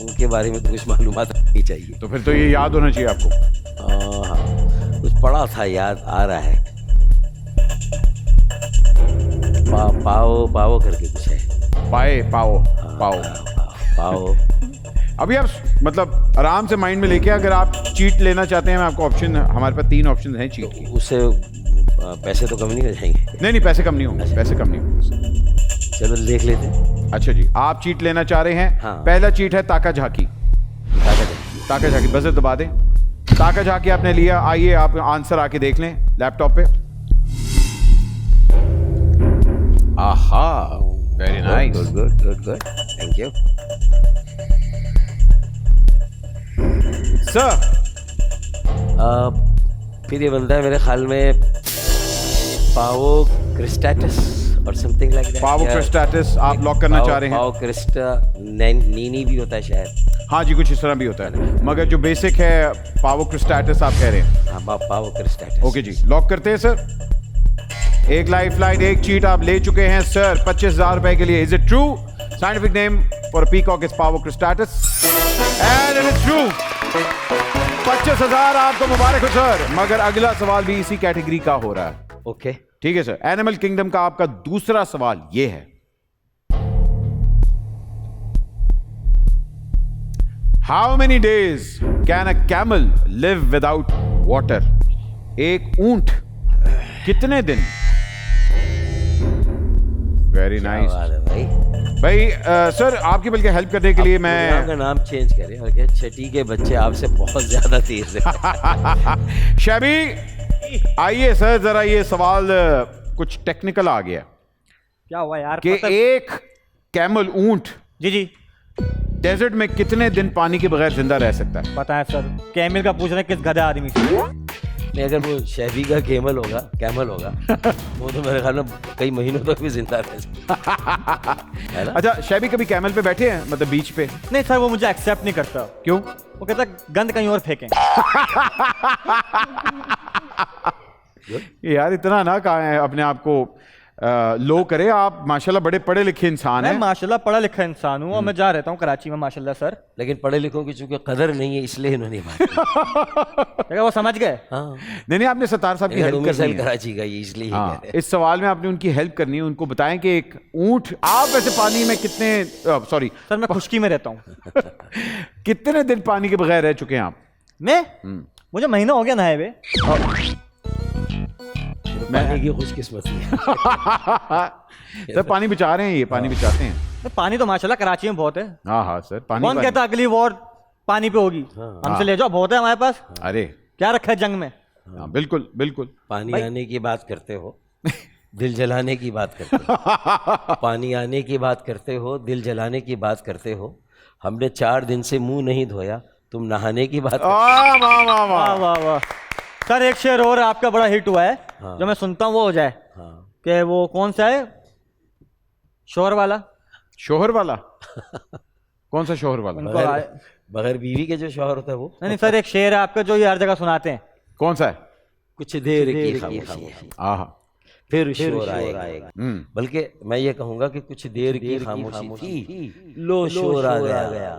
उनके बारे में तो कुछ मालूमात नहीं चाहिए। तो फिर तो ये याद होना चाहिए आपको। हाँ, कुछ पढ़ा था, याद आ रहा है। पाओ पाओ करके कुछ है। पाओ। अभी आप मतलब आराम से माइंड में लेके, अगर आप चीट लेना चाहते हैं मैं आपको ऑप्शन, हमारे पास 3 ऑप्शन हैं चीट की। उससे पैसे तो कम नहीं हो जाएंगे? नहीं पैसे कम नहीं होंगे, पैसे कम नहीं होंगे। चलो देख लेते हैं। अच्छा जी, आप चीट लेना चाह रहे हैं। हाँ। पहला चीट है ताका झाकी। ताका झाकी बजर दबा दें। ताका झाकी आपने लिया। आइए आप आंसर आके देख लें लैपटॉप पे। आहा, very nice, good, thank you. Sir फिर ये बनता है मेरे ख्याल में पावो क्रिस्टाटस और समथिंग लाइक दैट। पावो क्रिस्टाटस आप लॉक करना चाह रहे हैं? पावो क्रिस्टा नीनी भी होता है शायद। हाँ जी, कुछ इस तरह भी होता है, मगर जो बेसिक है पावो क्रिस्टाटस आप कह रहे हैं। हाँ, पावो क्रिस्टाटस। ओके जी, लॉक करते हैं सर। एक लाइफ लाइन, एक चीट आप ले चुके हैं सर 25,000 रुपए के लिए। Is it true? Scientific name for a peacock is Pavo cristatus and it is true. 25,000 आपको मुबारक हो सर, मगर अगला सवाल भी इसी कैटेगरी का हो रहा है। ओके, ठीक है सर। एनिमल किंगडम का आपका दूसरा सवाल ये है, how many days can a camel live without water? एक ऊंट कितने दिन? वेरी नाइस भाई। सर आपकी बल्कि हेल्प करने के लिए मैं आपका नाम चेंज करें और क्या, छठी के बच्चे आपसे बहुत ज्यादा तेज है। शबी आइए सर, जरा ये सवाल कुछ टेक्निकल आ गया क्या हुआ यार? कि एक कैमल ऊंट जी जी डेजर्ट में कितने दिन पानी के बगैर जिंदा रह सकता है? पता है सर, कैमल का पूछ रहे हैं किस गधे आदमी से। नहीं, अगर वो शहबी का कैमल होगा वो तो मेरे ख्याल में कई महीनों तक भी जिंदा रह सकता है ना? अच्छा, शबी कभी कैमल पे बैठे हैं, मतलब बीच पे? नहीं सर, वो मुझे एक्सेप्ट नहीं करता। क्यों? वो कहता है गंद कहीं और फेंकें। यार इतना ना कहा है अपने आप को लो करे। आप माशाल्लाह बड़े पढ़े लिखे इंसान मैं हैं। माशाल्लाह पढ़ा लिखा इंसान हूँ और मैं जा रहता हूँ कराची में माशाल्लाह सर। लेकिन पढ़े लिखों की चूंकि कदर नहीं है इसलिए इन्होंने बात की। क्या वो समझ गए? हाँ, नहीं, आपने सत्तार साहब की हेल्प करनी है। कराची का ये इसलिए हाँ, कह रहे हैं। इस सवाल में आपने उनकी हेल्प करनी है। उनको बताएं कि एक ऊंट, आप वैसे पानी में कितने सॉरी सर मैं खुशकी में रहता हूँ। कितने दिन पानी के बगैर रह चुके हैं आप? मैं मुझे महीना हो गया नहाए हुए। पानी की खुशकिस्मती है। सर पानी बचा रहे हैं, ये पानी बचाते हैं। तो पानी तो माशाल्लाह कराची में बहुत है। हाँ हाँ सर, पानी कौन कहता अगली वॉर पानी पे होगी? हमसे ले जाओ, बहुत है हमारे पास। अरे क्या रखा है जंग में? हाँ, बिल्कुल बिल्कुल। पानी आने की बात करते हो, दिल जलाने की बात करते हो। पानी आने की बात करते हो, दिल जलाने की बात करते हो। हमने 4 दिन से मुंह नहीं धोया, तुम नहाने की बात वाह वाह वाह वाह वाह। वाह वाह। सर एक शेर और आपका बड़ा हिट हुआ है, जो मैं सुनता हूँ वो हो जाए। हाँ, कि वो कौन सा है? शोहर वाला। शोहर वाला? कौन सा शोहर वाला? उनको बगैर बीवी के जो शौहर होता है वो। नहीं सर, एक शेर है आपका जो ये हर जगह सुनाते हैं। कौन सा है? कुछ देर की खामोशी, आहा। फिर शोर आएगा। बल्कि मैं ये कहूंगा कि कुछ देर की खामोशी थी, लो शोर आ गया।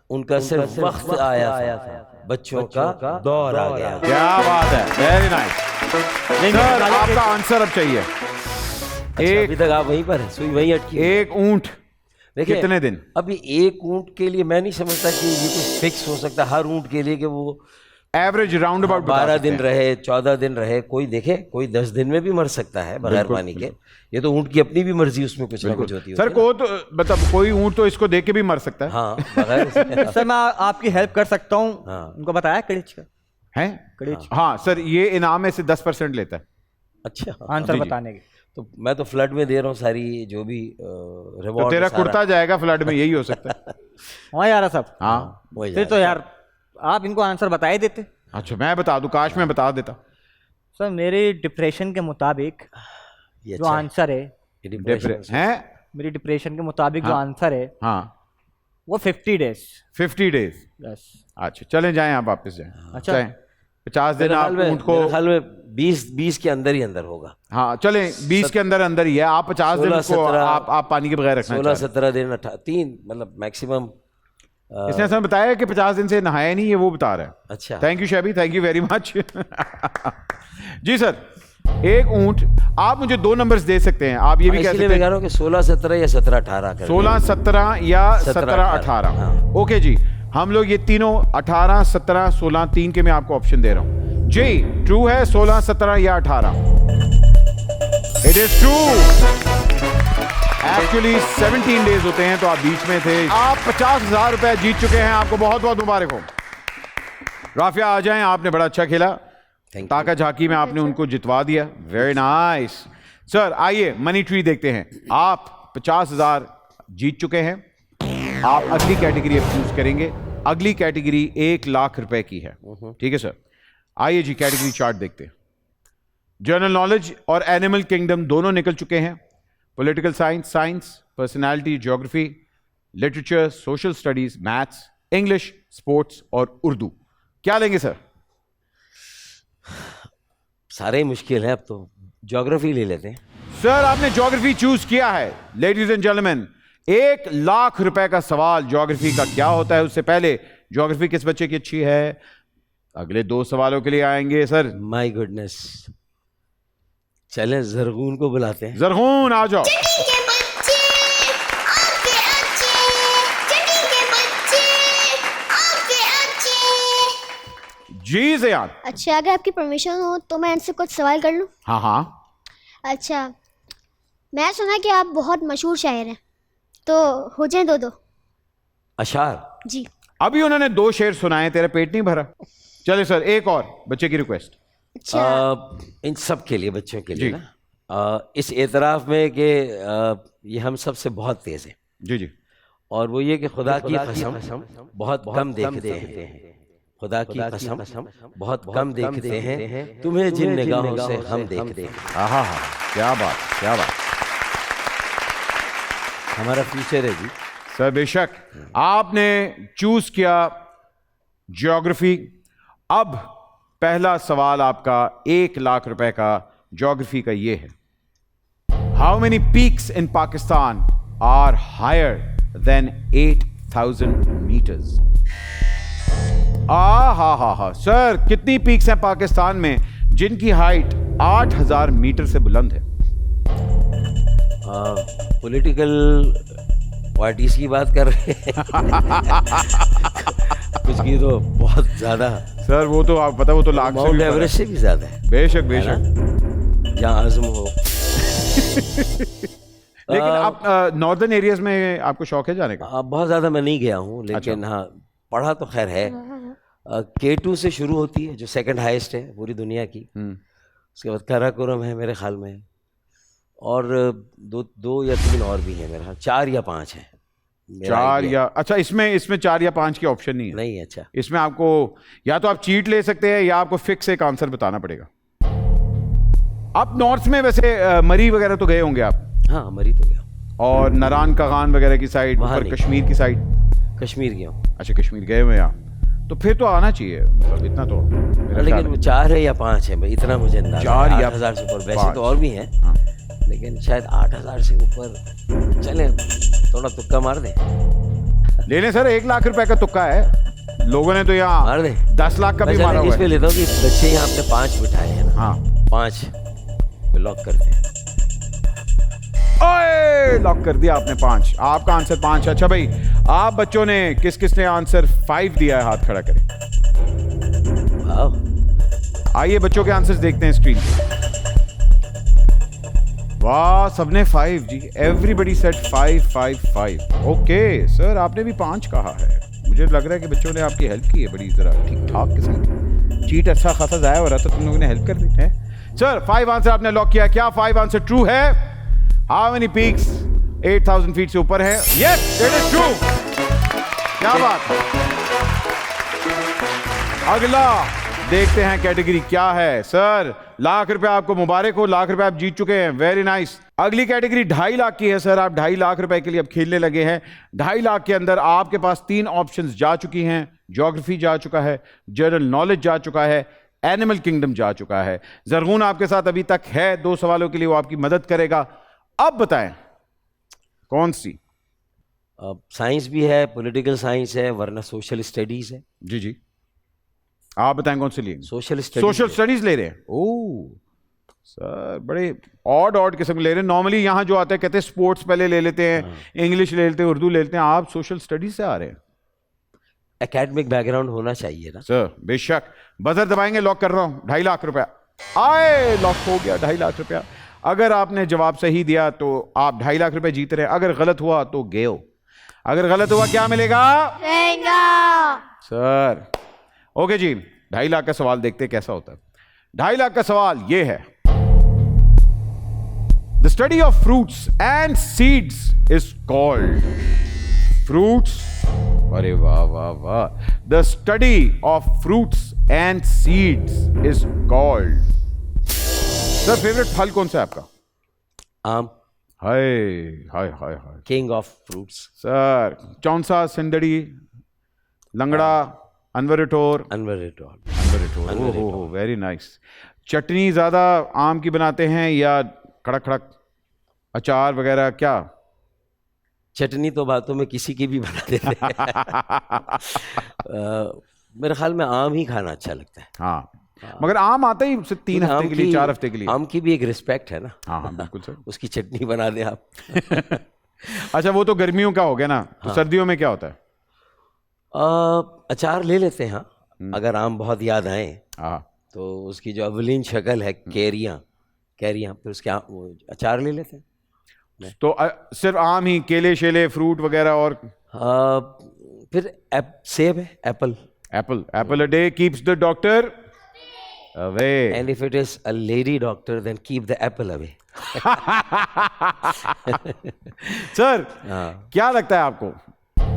उनका सिर्फ वक्त आया था, बच्चों का दौर आ गया। क्या बात है, वेरी नाइस। सर आपका आंसर अब चाहिए। अच्छा, अभी तक आप वहीं पर हैं, सुई वहीं अटकी। एक ऊंट देखिए कितने दिन? अभी एक ऊंट के लिए मैं नहीं समझता कि ये कुछ फिक्स हो सकता हर ऊंट के लिए कि वो एवरेज राउंड अबाउट 12 दिन रहे, 14 दिन रहे। कोई देखे, कोई 10 दिन में भी मर सकता है बगैर पानी के। ये तो ऊंट की अपनी भी मर्जी, उसमें कुछ ना कुछ होती है। सर को तो मतलब कोई ऊंट तो इसको देख के भी मर सकता है। हाँ, बगैर सर मैं आपकी हेल्प कर सकता हूँ। हाँ। उनको बताया कड़िच का हैं? कड़िच हाँ सर, ये इनाम में से 10% लेता है। अच्छा, आंसर बताने के। तो मैं तो फ्लड में दे रहा हूँ सारी जो भी तो रिवॉर्ड। तेरा कुर्ता जाएगा फ्लड में, यही हो सकता है। हाँ यार साहब। हाँ फिर तो यार आप इनको आंसर बता ही देते। अच्छा मैं बता दूं, काश मैं बता देता। सर मेरे डिप्रेशन के मुताबिक ये जो आंसर है, हैं? मेरी डिप्रेशन के मुताबिक जो आंसर है हाँ वो 50 डेज। 50 डेज। यस। अच्छा चले जाएं, आप वापस जाएं। अच्छा। 50 दिन आप ऊंट को, मेरे ख्याल में 20 के अंदर ही अंदर होगा। हाँ चलें 20 के अंदर अंदर ही है। आप 50 दिन को आप पानी के बगैर रखना 16-17 दिन 3 मतलब मैक्सिमम। इसने ऐसा बताया कि 50 दिन से नहाया नहीं है, वो बता रहा है। अच्छा, थैंक यू शैबी, थैंक यू वेरी मच। जी सर, एक ऊंट, आप मुझे 2 नंबर्स दे सकते हैं। आप ये भी कह सकते हैं 16-17 या 17-18 कर 16-17 या 17-18। ओके जी, हम लोग ये तीनों 18, 17, 16 3 के मैं आपको ऑप्शन दे रहा हूं। जी ट्रू है 16, 17 या 18? It is true. Actually 17 days होते हैं, तो आप बीच में थे। आप 50,000 रुपए जीत चुके हैं, आपको बहुत बहुत मुबारक हो। राफिया आ जाएं, आपने बड़ा अच्छा खेला। ताका झाकी में आपने उनको जितवा दिया। Very nice sir. आइए मनी ट्री देखते हैं। आप 50,000 जीत चुके हैं। आप अगली कैटेगरी अब चूज करेंगे। अगली कैटेगरी 1 लाख रुपए की है। ठीक है सर, आइए जी कैटेगरी चार्ट देखते हैं। जनरल नॉलेज और एनिमल किंगडम दोनों निकल चुके हैं। Political science, science, personality, geography, literature, social studies, maths, English, sports और उर्दू। क्या लेंगे सर? सारे ही मुश्किल है, अब तो ज्योग्राफी ले लेते हैं। सर आपने ज्योग्राफी चूज किया है। लेडीज एंड जेंटलमैन, 1 लाख रुपए का सवाल ज्योग्राफी का क्या होता है उससे पहले ज्योग्राफी किस बच्चे की अच्छी है? अगले 2 सवालों के लिए आएंगे सर। माय गुडनेस, चलें जरगून को बुलाते हैं। जरगून आ जाओ। जी ज़ियान। अच्छा, अगर आपकी परमिशन हो तो मैं इनसे कुछ सवाल कर लूं? हाँ हाँ। अच्छा, मैं सुना कि आप बहुत मशहूर शायर हैं, तो हो जाए 2-2। अशार जी। अभी उन्होंने 2 शेर सुनाए, तेरा पेट नहीं भरा? चले सर, एक और बच्चे की रिक्वेस्ट। अच्छा, इन सब के लिए, बच्चों के लिए जी। ना, इस एतराफ़ में कि ये हम सब से बहुत तेज़ है। जी जी। और वो ये कि खुदा की कसम बहुत कम देखते हैं, खुदा की कसम बहुत कम देखते हैं, तुम्हें जिन निगाहों से हम देखते हैं। हाँ, क्या बात, क्या बात। हमारा फ्यूचर है जी। सर बेशक आपने चूज किया ज्योग्राफी। अब पहला सवाल आपका 1 लाख रुपए का ज्योग्राफी का ये है। How many peaks in Pakistan are higher than 8,000 metres? हा सर, कितनी पीक्स हैं पाकिस्तान में जिनकी हाइट 8,000 मीटर से बुलंद है? पॉलिटिकल पार्टीज की बात कर रहे हैं। कुछ की तो बहुत ज्यादा। सर वो तो आप पता, वो तो लाख से माउंट भी एवरेस्ट से भी ज्यादा है। बेशक बेशक। जहाँ आजम हो। लेकिन आप नॉर्दर्न एरियाज में आपको शौक है जाने का? बहुत ज़्यादा मैं नहीं गया हूँ, लेकिन हाँ पढ़ा तो खैर है। K2 से शुरू होती है, जो सेकंड हाईएस्ट है पूरी दुनिया की। उसके बाद काराकोरम है मेरे ख्याल में, और 2 या 3 और भी हैं मेरे ख्याल, 4 या 5 हैं। 4 या, अच्छा इसमें 4 या 5 की ऑप्शन नहीं है? नहीं। अच्छा, इसमें आपको या तो आप चीट ले सकते हैं या आपको फिक्स एक आंसर बताना पड़ेगा। आप नॉर्थ में वैसे मरी वगैरह तो गए होंगे आप? हाँ, मरी तो गया। और नारायण कागान वगैरह की साइड, ऊपर कश्मीर की साइड? कश्मीर गया हूँ। अच्छा, कश्मीर गए हुए आप, तो फिर तो आना चाहिए, मतलब इतना तो मेरा लेकिन ख्याल वो है। 4 है या 5 है, इतना मुझे अंदाजा। 4 या 8,000 से ऊपर, वैसे 5। तो और भी हैं, हाँ। लेकिन शायद 8,000 से ऊपर। चलें थोड़ा तुक्का मार दें। ले लें सर, 1 लाख रुपए का तुक्का है। लोगों ने तो यहाँ मार दें। 10 लाख का भी मैं मारा हुआ इस पे है। लेता हूँ कि बच्चे यहाँ अपने 5 बिठाए हैं ना। हाँ, 5 पे लॉक करते हैं। ओए लॉक कर दिया आपने 5। आपका आंसर 5। अच्छा भाई, आप बच्चों ने किस किस ने आंसर 5 दिया है? हाथ खड़ा करें। वाह, आइए बच्चों के आंसर्स देखते हैं स्क्रीन पे। वाह, सबने 5 जी। Everybody said 5. ओके सर, आपने भी 5 कहा है। मुझे लग रहा है कि बच्चों ने आपकी हेल्प की है बड़ी जरा ठीक ठाक किस्म की। चीट अच्छा खासा जाया हो रहा था, तुम लोगों ने हेल्प कर दी है। सर 5 आंसर आपने लॉक किया। क्या 5 आंसर ट्रू है? हाउ मेनी पीक्स 8,000 फीट से ऊपर है? Yes, it is true. क्या बात है। अगला देखते हैं कैटेगरी क्या है। सर लाख रुपए आपको मुबारक हो, लाख रुपए आप जीत चुके हैं। Very nice. अगली कैटेगरी 2.5 लाख की है। सर आप 2.5 लाख रुपए के लिए अब खेलने लगे हैं। 2.5 लाख के अंदर आपके पास 3 ऑप्शंस जा चुकी हैं। ज्योग्राफी जा चुका है, जनरल नॉलेज जा चुका है, एनिमल किंगडम जा चुका है। जरगून आपके साथ अभी तक है, 2 सवालों के लिए वो आपकी मदद करेगा। अब बताएं कौन सी? साइंस भी है, पॉलिटिकल साइंस है, वरना सोशल स्टडीज है। जी जी, आप बताएं कौन सी लिए? सोशल स्टडीज ले रहे हैं। ओह सर, बड़े ऑड किस्म ले रहे हैं। नॉर्मली यहाँ जो आता है कहते हैं स्पोर्ट्स पहले ले लेते हैं, इंग्लिश ले लेते हैं, उर्दू ले लेते हैं। आप सोशल स्टडीज से आ रहे हैं। एकेडमिक बैकग्राउंड होना चाहिए ना सर। बेशक। बजर दबाएंगे, लॉक कर रहा हूं। 2.5 लाख रुपया आए, लॉक हो गया 2.5 लाख रुपया। अगर आपने जवाब सही दिया तो आप 2.5 लाख रुपए जीत रहे हैं। अगर गलत हुआ तो गए। अगर गलत हुआ क्या मिलेगा? सर ओके जी, 2.5 लाख का सवाल देखते कैसा होता है। 2.5 लाख का सवाल ये है। The study of fruits and seeds is called. Fruits अरे वाह वाह वाह. The study of fruits and seeds is called. Sir favourite फल कौन सा है आपका? आम, हाय हाय हाय हाय. King of fruits. Sir Chaunsa, Sindhri, Langra, Anwar Ratol. अनवरटोर. ओहो वेरी नाइस. चटनी ज्यादा आम की बनाते हैं या कड़क कड़क अचार वगैरह क्या? चटनी तो बातों में किसी की भी बना देते हैं. मेरे ख्याल में आम ही खाना अच्छा लगता है. हाँ, मगर आम आता ही सिर्फ 3 हफ्ते के लिए, 4 हफ्ते के लिए. आम की भी एक रिस्पेक्ट है ना. हाँ हाँ बिल्कुल सर. उसकी चटनी बना दें आप. अच्छा वो तो गर्मियों का हो गया ना. तो सर्दियों में क्या होता है? अचार ले लेते हैं. हाँ, अगर आम बहुत याद आए हाँ. तो उसकी जो अवलीन शक्ल है, कैरियाँ फिर उसके वो अचार ले लेते हैं. तो सिर्फ आम ही, केले शेले फ्रूट वगैरह और? फिर सेब है, apple. Apple a day keeps the doctor away. And if it is a lady doctor then keep the apple away. Sir क्या लगता है आपको,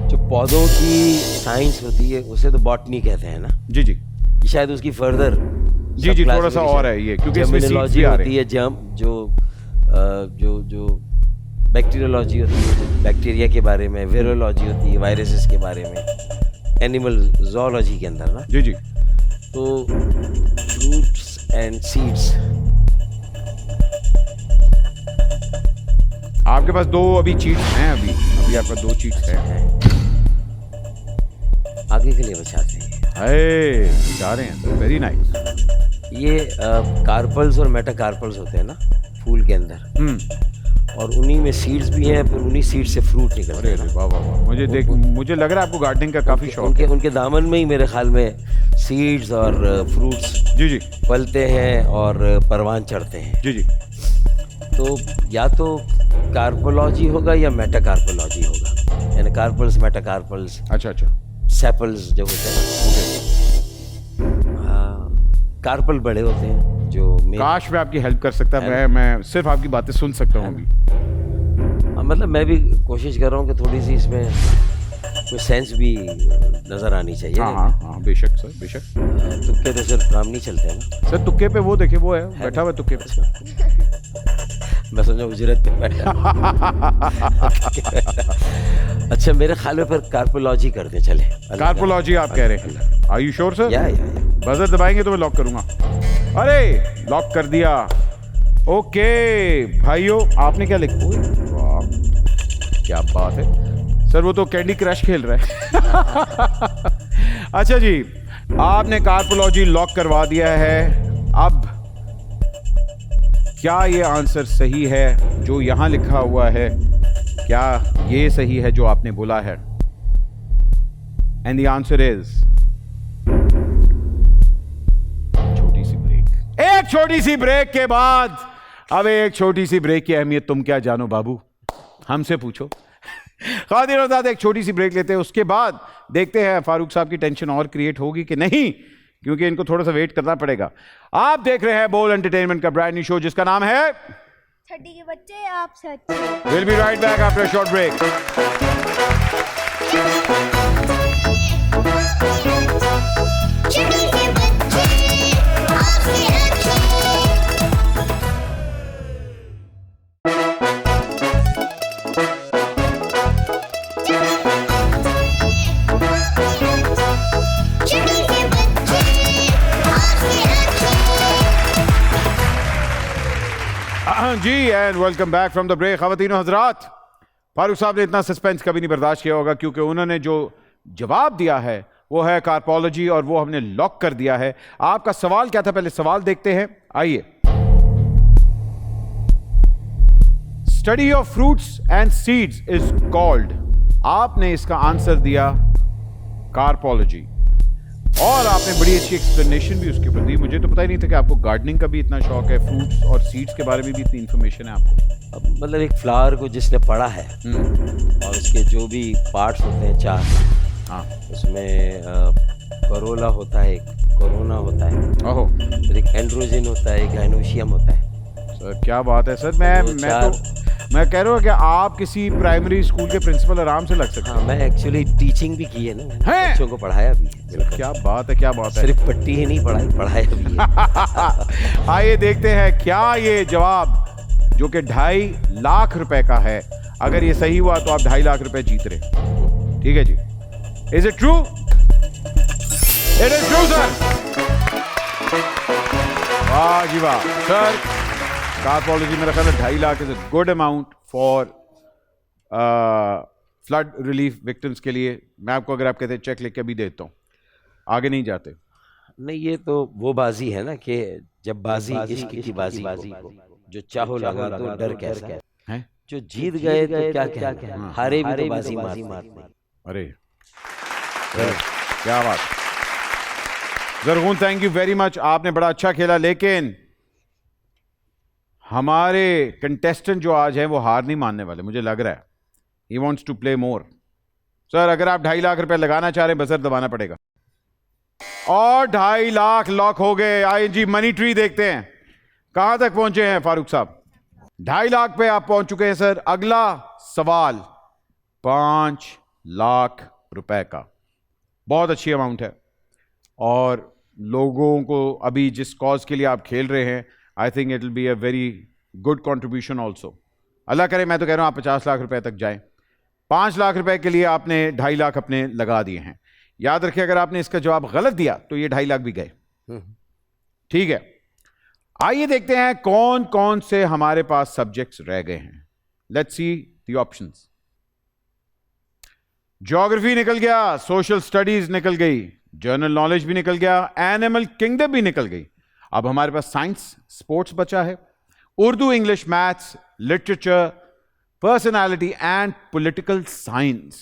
जो पौधों की साइंस होती है उसे तो बॉटनी कहते हैं ना. जी जी कि शायद उसकी फर्दर जी थोड़ा सा और है ये, क्योंकि इसमें सीड्स भी आ रहे होती है. जो बैक्टीरियोलॉजी होती है, बैक्टीरिया के बारे में. वायरोलॉजी होती है, वायरसेस के बारे में. एनिमल जोलॉजी के अंदर ना. जी जी. तो फ्रूट्स एंड सीड्स. आपके पास 2 अभी चीट्स हैं. अभी आपके पास 2 चीट्स हैं. आगे के लिए बचाते हैं. जा रहे हैं. Very nice. ये कार्पल्स और मेटाकार्पल्स होते हैं ना फूल के अंदर. और उन्हीं में सीड्स भी हैं, फिर उन्हीं सीड्स से फ्रूट निकलते हैं. वाह वाह वाह. मुझे लग रहा है आपको गार्डनिंग का काफी शौक है. उनके दामन में ही मेरे ख्याल में सीड्स और फ्रूट्स जी जी फलते हैं और परवान चढ़ते हैं. जी जी. तो या तो कार्पोलॉजी होगा या मेटाकार्पोलॉजी होगा. यानी कार्पल्स, मेटाकार्पल्स. अच्छा अच्छा. सेपल्स जो होते हैं, कार्पल बड़े होते हैं जो. काश मैं आपकी हेल्प कर सकता. मैं सिर्फ आपकी बातें सुन सकता हूँ अभी. मतलब मैं भी कोशिश कर रहा हूँ कि थोड़ी सी इसमें कोई सेंस भी नजर आनी चाहिए. हाँ बेशक सर बेशक. तुक्के तो सिर्फ काम नहीं चलते हैं ना सर. तुक्के पे वो देखे, वो है बैठा हुआ तुक्के पे. मैं समझा उजरत पे बैठा. अच्छा मेरे ख्याल में फिर कार्पोलॉजी करते चले. कार्पोलॉजी आप कह रहे हैं? Are you sure sir? या बजर दबाएंगे तो मैं लॉक करूंगा. अरे लॉक कर दिया. ओके भाइयों, आपने क्या लिखा? वाह क्या बात है सर. वो तो कैंडी क्रश खेल रहा है. अच्छा जी, आपने कार्पोलॉजी लॉक करवा दिया है. अब क्या ये आंसर सही है जो यहां लिखा हुआ है? क्या ये सही है जो आपने बोला है? एंड द आंसर इज छोटी सी ब्रेक. एक छोटी सी ब्रेक के बाद, अब एक छोटी सी ब्रेक की अहमियत तुम क्या जानो बाबू, हमसे पूछो. खातिर और साथ एक छोटी सी ब्रेक लेते हैं. उसके बाद देखते हैं फारूक साहब की टेंशन और क्रिएट होगी कि नहीं, क्योंकि इनको थोड़ा सा वेट करना पड़ेगा. आप देख रहे हैं बोल एंटरटेनमेंट का ब्रांड न्यू शो जिसका नाम है छठी के बच्चे आप सच्चे. Will be right back after a short break. जी and welcome back from the break. ख़वातीनो हज़रात, फारूक साहब ने इतना सस्पेंस कभी नहीं बर्दाश्त किया होगा, क्योंकि उन्होंने जो जवाब दिया है वो है कार्पोलॉजी, और वो हमने लॉक कर दिया है. आपका सवाल क्या था, पहले सवाल देखते हैं. आइए. Study of fruits and seeds is called. आपने इसका आंसर दिया कार्पोलॉजी, और आपने बड़ी अच्छी एक्सप्लेनेशन भी उसके ऊपर दी. मुझे तो पता ही नहीं था कि आपको गार्डनिंग का भी इतना शौक है, फ्रूट्स और सीड्स के बारे में भी इतनी इन्फॉर्मेशन है आपको. मतलब एक फ्लावर को जिसने पढ़ा है और उसके जो भी पार्ट्स होते हैं 4, हाँ, उसमें करोला होता है, एक कोरोना होता है, फिर एक एंड्रोजन होता है, एक गाइनोशियम होता है. सर क्या बात है सर. मैं तो मैं कह रहा हूँ कि आप किसी प्राइमरी स्कूल के प्रिंसिपल आराम से लग सकते हाँ, मैं एक्चुअली टीचिंग भी की है ना, मैंने हैं? बच्चों को पढ़ाया भी है। हैं। बिल्कुल। क्या बात है, क्या बात है। सिर्फ पट्टी ही नहीं पढ़ाई, पढ़ाया भी है। आइए देखते हैं क्या ये जवाब जो कि 2.5 लाख रुपए का है, अगर ये सही हुआ तो आप 2.5 लाख रुपए जीत रहे। ठीक है जी, is it true? It is true sir. वाह जी वाह सर, कार्पोलॉजी मेरा ख्याल है 2.5 lakh is a good amount for flood relief victims के लिए। मैं आपको अगर आप कहते हैं चेक लिख के भी देता हूँ, आगे नहीं जाते। नहीं, ये तो वो बाजी है ना कि जब बाजी इश्क की बाजी को जो चाहो लगा तो डर कैसा हैं? जो जीत गए तो क्या कहना, हारे भी तो बाजी मारते। अरे क्या बात। जरगून थैंक यू वेरी मच, आपने बड़ा अच्छा खेला, लेकिन हमारे कंटेस्टेंट जो आज हैं वो हार नहीं मानने वाले, मुझे लग रहा है। He wants to play more. Sir अगर आप 2.5 लाख रुपए लगाना चाह रहे हैं, बजर दबाना पड़ेगा। और 2.5 लाख लॉक हो गए। आईएनजी मनी ट्री देखते हैं कहां तक पहुंचे हैं फारूक साहब। 2.5 लाख पे आप पहुंच चुके हैं सर। अगला सवाल 5 लाख रुपए का, बहुत अच्छी अमाउंट है। और लोगों को अभी जिस कॉज के लिए आप खेल रहे हैं, I think it will be a very good contribution also. Allah करे, मैं तो कह रहा हूं आप 50 लाख रुपए तक जाएं। 5 लाख रुपए के लिए आपने 2.5 लाख अपने लगा दिए हैं। याद रखिए, अगर आपने इसका जवाब गलत दिया तो ये 2.5 लाख भी गए। ठीक है, आइए देखते हैं कौन कौन से हमारे पास सब्जेक्ट्स रह गए हैं। Let's see the options. Geography निकल गया, सोशल स्टडीज निकल गई, जनरल नॉलेज भी निकल गया, एनिमल किंगडम भी निकल गई। अब हमारे पास साइंस, स्पोर्ट्स बचा है, Urdu, English, maths, literature, personality and political science.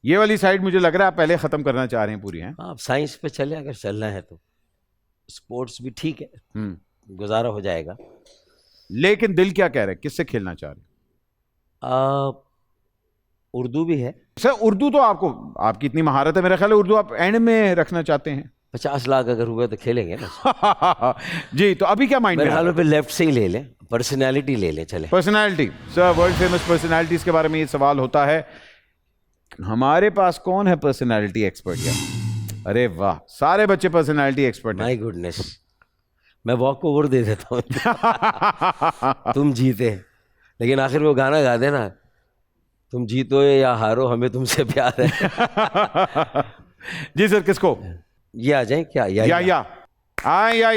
ये वाली साइड मुझे लग रहा है आप पहले खत्म करना चाह रहे हैं पूरी, हैं? आप साइंस पे चले अगर चलना है तो। स्पोर्ट्स भी ठीक है, गुजारा हो जाएगा। लेकिन दिल क्या कह रहा है, किससे खेलना चाह रहे हैं? उर्दू भी है सर। उर्दू तो आपको, आपकी इतनी महारत है, मेरा ख्याल है उर्दू आप एंड में रखना चाहते हैं। 50 लाख अगर हुए तो खेलेंगे ना। जी, तो अभी क्या माइंड में? मेरे ख्याल में लेफ्ट से ही ले लें, पर्सनैलिटी ले लें। चले, personality. Sir world famous personalities के बारे में ये सवाल होता है, हमारे पास कौन है पर्सनैलिटी एक्सपर्ट? क्या, अरे वाह, सारे बच्चे पर्सनैलिटी एक्सपर्ट हैं। माय गुडनेस, मैं वॉक ओवर दे देता हूँ। तुम जीते, लेकिन आखिर वो गाना गा देना, तुम जीतो या हारो हमें तुमसे प्यार है। जी सर, किसको? ये आ जाए क्या? या या आए या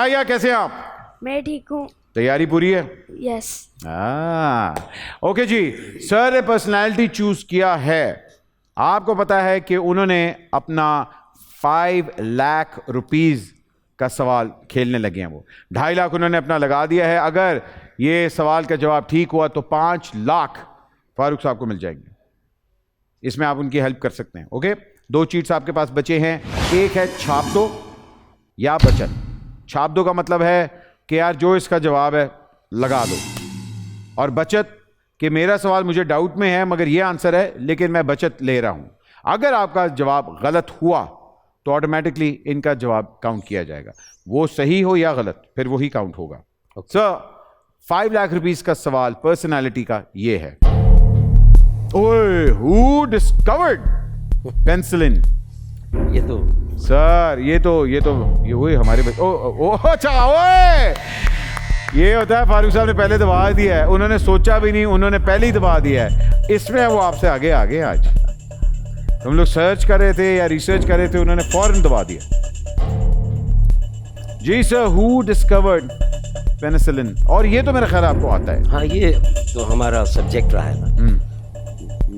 या कैसे हैं आप? मैं ठीक हूँ। तैयारी पूरी है? यस। ओके जी। सर ने पर्सनालिटी चूज किया है। आपको पता है कि उन्होंने अपना 5 लाख रुपीस का सवाल खेलने लगे हैं। वो 2.5 लाख उन्होंने अपना लगा दिया है। अगर ये सवाल का जवाब ठीक हुआ तो 5 लाख फारूक साहब को मिल जाएंगे। इसमें आप उनकी हेल्प कर सकते हैं। ओके, 2 चीट्स आपके पास बचे हैं। एक है छाप दो या बचत। छाप दो का मतलब है कि यार जो इसका जवाब है लगा दो, और बचत कि मेरा सवाल मुझे डाउट में है मगर ये आंसर है लेकिन मैं बचत ले रहा हूं। अगर आपका जवाब गलत हुआ तो ऑटोमेटिकली इनका जवाब काउंट किया जाएगा, वो सही हो या गलत फिर वही काउंट होगा। सर 5 लाख रुपीस का सवाल पर्सनालिटी का ये है। ओए, हु डिस्कवर्ड पेनिसिलिन? ये तो सर ये वही हमारे ओ अच्छा, ओए ये होता है फारूक साहब ने पहले दबा दिया है, उन्होंने सोचा भी नहीं, उन्होंने पहले ही दबा दिया है। इसमें वो आपसे आगे आज हम लोग सर्च कर रहे थे या रिसर्च कर रहे थे, उन्होंने फौरन दबा दिया। जी सर, हु डिस्कवर्ड पेनिसिलिन? और ये तो मेरा ख्याल आपको आता है। हाँ, ये तो हमारा सब्जेक्ट रहा है ना।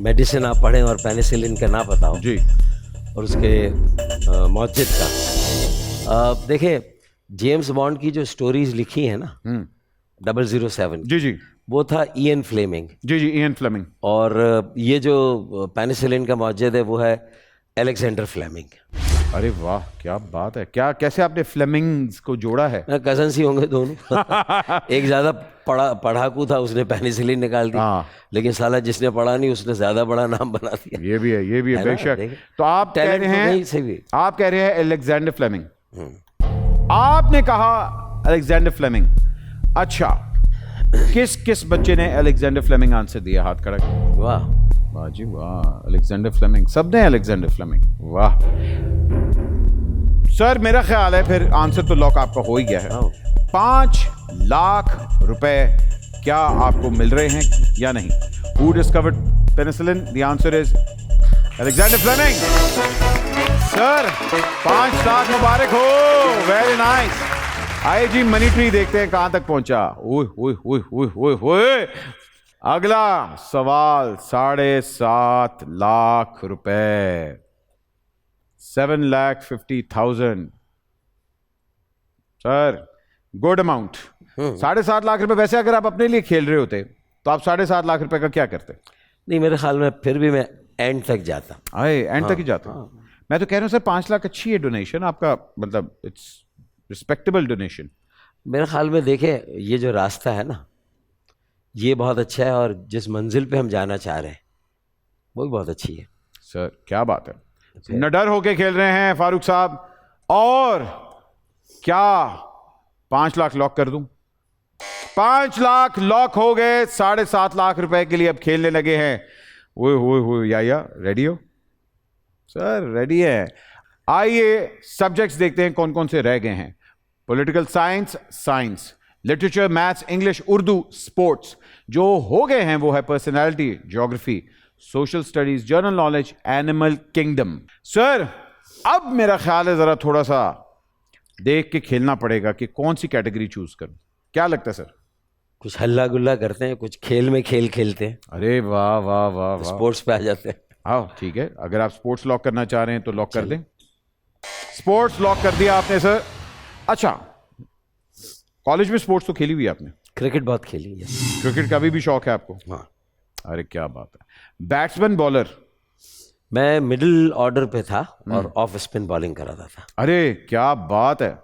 मेडिसिन आप पढ़ें और पेनिसिलिन का ना पता हो जी, और उसके मौजिद का। देखिए, जेम्स बॉन्ड की जो स्टोरीज लिखी है ना 007, जी वो था इयन फ्लेमिंग। जी इयन फ्लेमिंग। और ये जो पेनिसिलिन का मौजिद है वो है अलेक्जेंडर फ्लेमिंग। अरे वाह, क्या बात है। क्या, कैसे आपने फ्लेमिंग्स को जोड़ा है? कजन ही होंगे दोनों। एक ज्यादा पढ़ाकू था, उसने पेनिसिलिन निकाल दी। हाँ। लेकिन साला जिसने पढ़ा नहीं उसने ज्यादा बड़ा नाम बना दिया। ये भी है, ये भी है, ना? बेशक। देखिए, तो आप कह टैलेंट रहे तो हैं, कहीं से भी। आप कह रहे हैं अलेक्जेंडर फ्लेमिंग। आपने कहा अलेक्जेंडर फ्लेमिंग। अच्छा, किस किस बच्चे ने अलेक्जेंडर फ्लेमिंग आंसर दिया? हाथ खड़ा करें। वाह, वाह जी वाह, अलेक्जेंडर फ्लेमिंग, सबने अलेक्जेंडर फ्लेमिंग। वाह सर, मेरा ख्याल है फिर आंसर तो लॉक आपका हो ही गया है। 5 लाख रुपए क्या आपको मिल रहे हैं या नहीं? Who discovered penicillin? The answer is Alexander Fleming. Sir 5 lakh मुबारक हो, वेरी नाइस। आइए जी, मनी ट्री देखते हैं कहां तक पहुंचा। ओए ओए ओए ओए ओए ओए, अगला सवाल 7.5 लाख रुपए, 7,50,000। Sir good amount. 7.5 लाख रुपए। वैसे अगर आप अपने लिए खेल रहे होते तो आप 7.5 लाख रुपए का क्या करते? नहीं, मेरे ख्याल में फिर भी मैं एंड तक जाता। आए एंड तक ही जाता। मैं तो कह रहा हूँ सर 5 लाख अच्छी है डोनेशन आपका, मतलब इट्स रिस्पेक्टेबल डोनेशन। मेरे ख्याल में देखें, ये जो रास्ता है ना, ये बहुत अच्छा है, और जिस मंजिल पे हम जाना चाह रहे हैं वो भी बहुत अच्छी है। सर क्या बात है, निडर होके खेल रहे हैं फारूक साहब। और क्या 5 लाख लॉक कर दूं? 5 लाख लॉक हो गए। 7.5 लाख रुपए के लिए अब खेलने लगे हैं। ओए या रेडी हो? सर रेडी है। आइए सब्जेक्ट्स देखते हैं कौन कौन से रह गए हैं। Political science, science, literature, maths, English, Urdu, sports. जो हो गए हैं वो है personality, geography, social studies, general knowledge, animal kingdom. Sir अब मेरा ख्याल है जरा थोड़ा सा देख के खेलना पड़ेगा कि कौन सी कैटेगरी चूज करूं। क्या लगता है सर? कुछ हल्ला गुल्ला करते हैं, कुछ खेल में खेल खेलते हैं, अरे वाह वाह वाह वाह, स्पोर्ट्स पे आ जाते हैं। हाँ ठीक है, अगर आप स्पोर्ट्स लॉक करना चाह रहे हैं तो लॉक कर दें। स्पोर्ट्स लॉक कर दिया आपने सर। अच्छा, कॉलेज में स्पोर्ट्स तो खेली हुई है आपने? क्रिकेट बहुत खेली है। क्रिकेट का भी शौक है आपको? हाँ। अरे क्या बात है। Batsman, bowler? मैं मिडिल ऑर्डर पे था और ऑफ स्पिन बॉलिंग कराता था। अरे क्या बात है।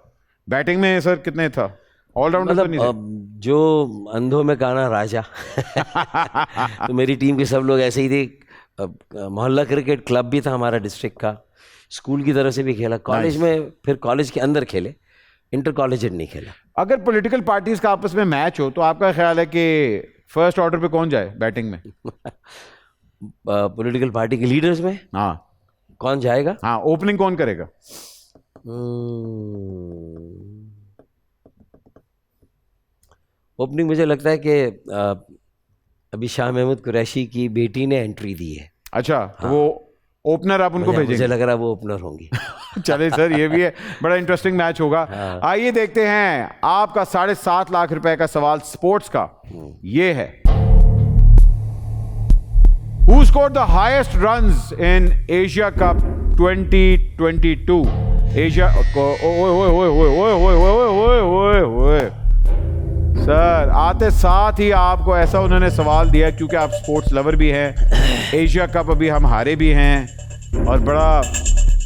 बैटिंग में सर कितने था? ऑलराउंडर तो नहीं थे? मतलब जो अंधों में काना राजा। तो मेरी टीम के सब लोग ऐसे ही थे। मोहल्ला क्रिकेट क्लब भी था हमारा डिस्ट्रिक्ट का, स्कूल की तरफ से भी खेला, कॉलेज में फिर कॉलेज के अंदर खेले, इंटर कॉलेज नहीं खेला। अगर पॉलिटिकल पार्टीज का आपस में मैच हो तो आपका ख्याल है कि फर्स्ट ऑर्डर पे कौन जाए बैटिंग में? पॉलिटिकल पार्टी के लीडर्स में? हाँ। कौन जाएगा? हाँ, ओपनिंग कौन करेगा? ओपनिंग मुझे लगता है कि अभी शाह महमूद कुरैशी की बेटी ने एंट्री दी है। अच्छा, तो वो ओपनर आप उनको भेजेंगे? मुझे लग रहा है वो ओपनर होंगी। चले सर, ये भी है, बड़ा इंटरेस्टिंग मैच होगा। आइए देखते हैं आपका 7.5 लाख रुपए का सवाल स्पोर्ट्स का। ये है, Who scored the highest runs in Asia Cup 2022? Asia sir आते साथ ही आपको ऐसा उन्होंने सवाल दिया, क्योंकि आप स्पोर्ट्स लवर भी हैं। एशिया कप अभी हम हारे भी हैं, और बड़ा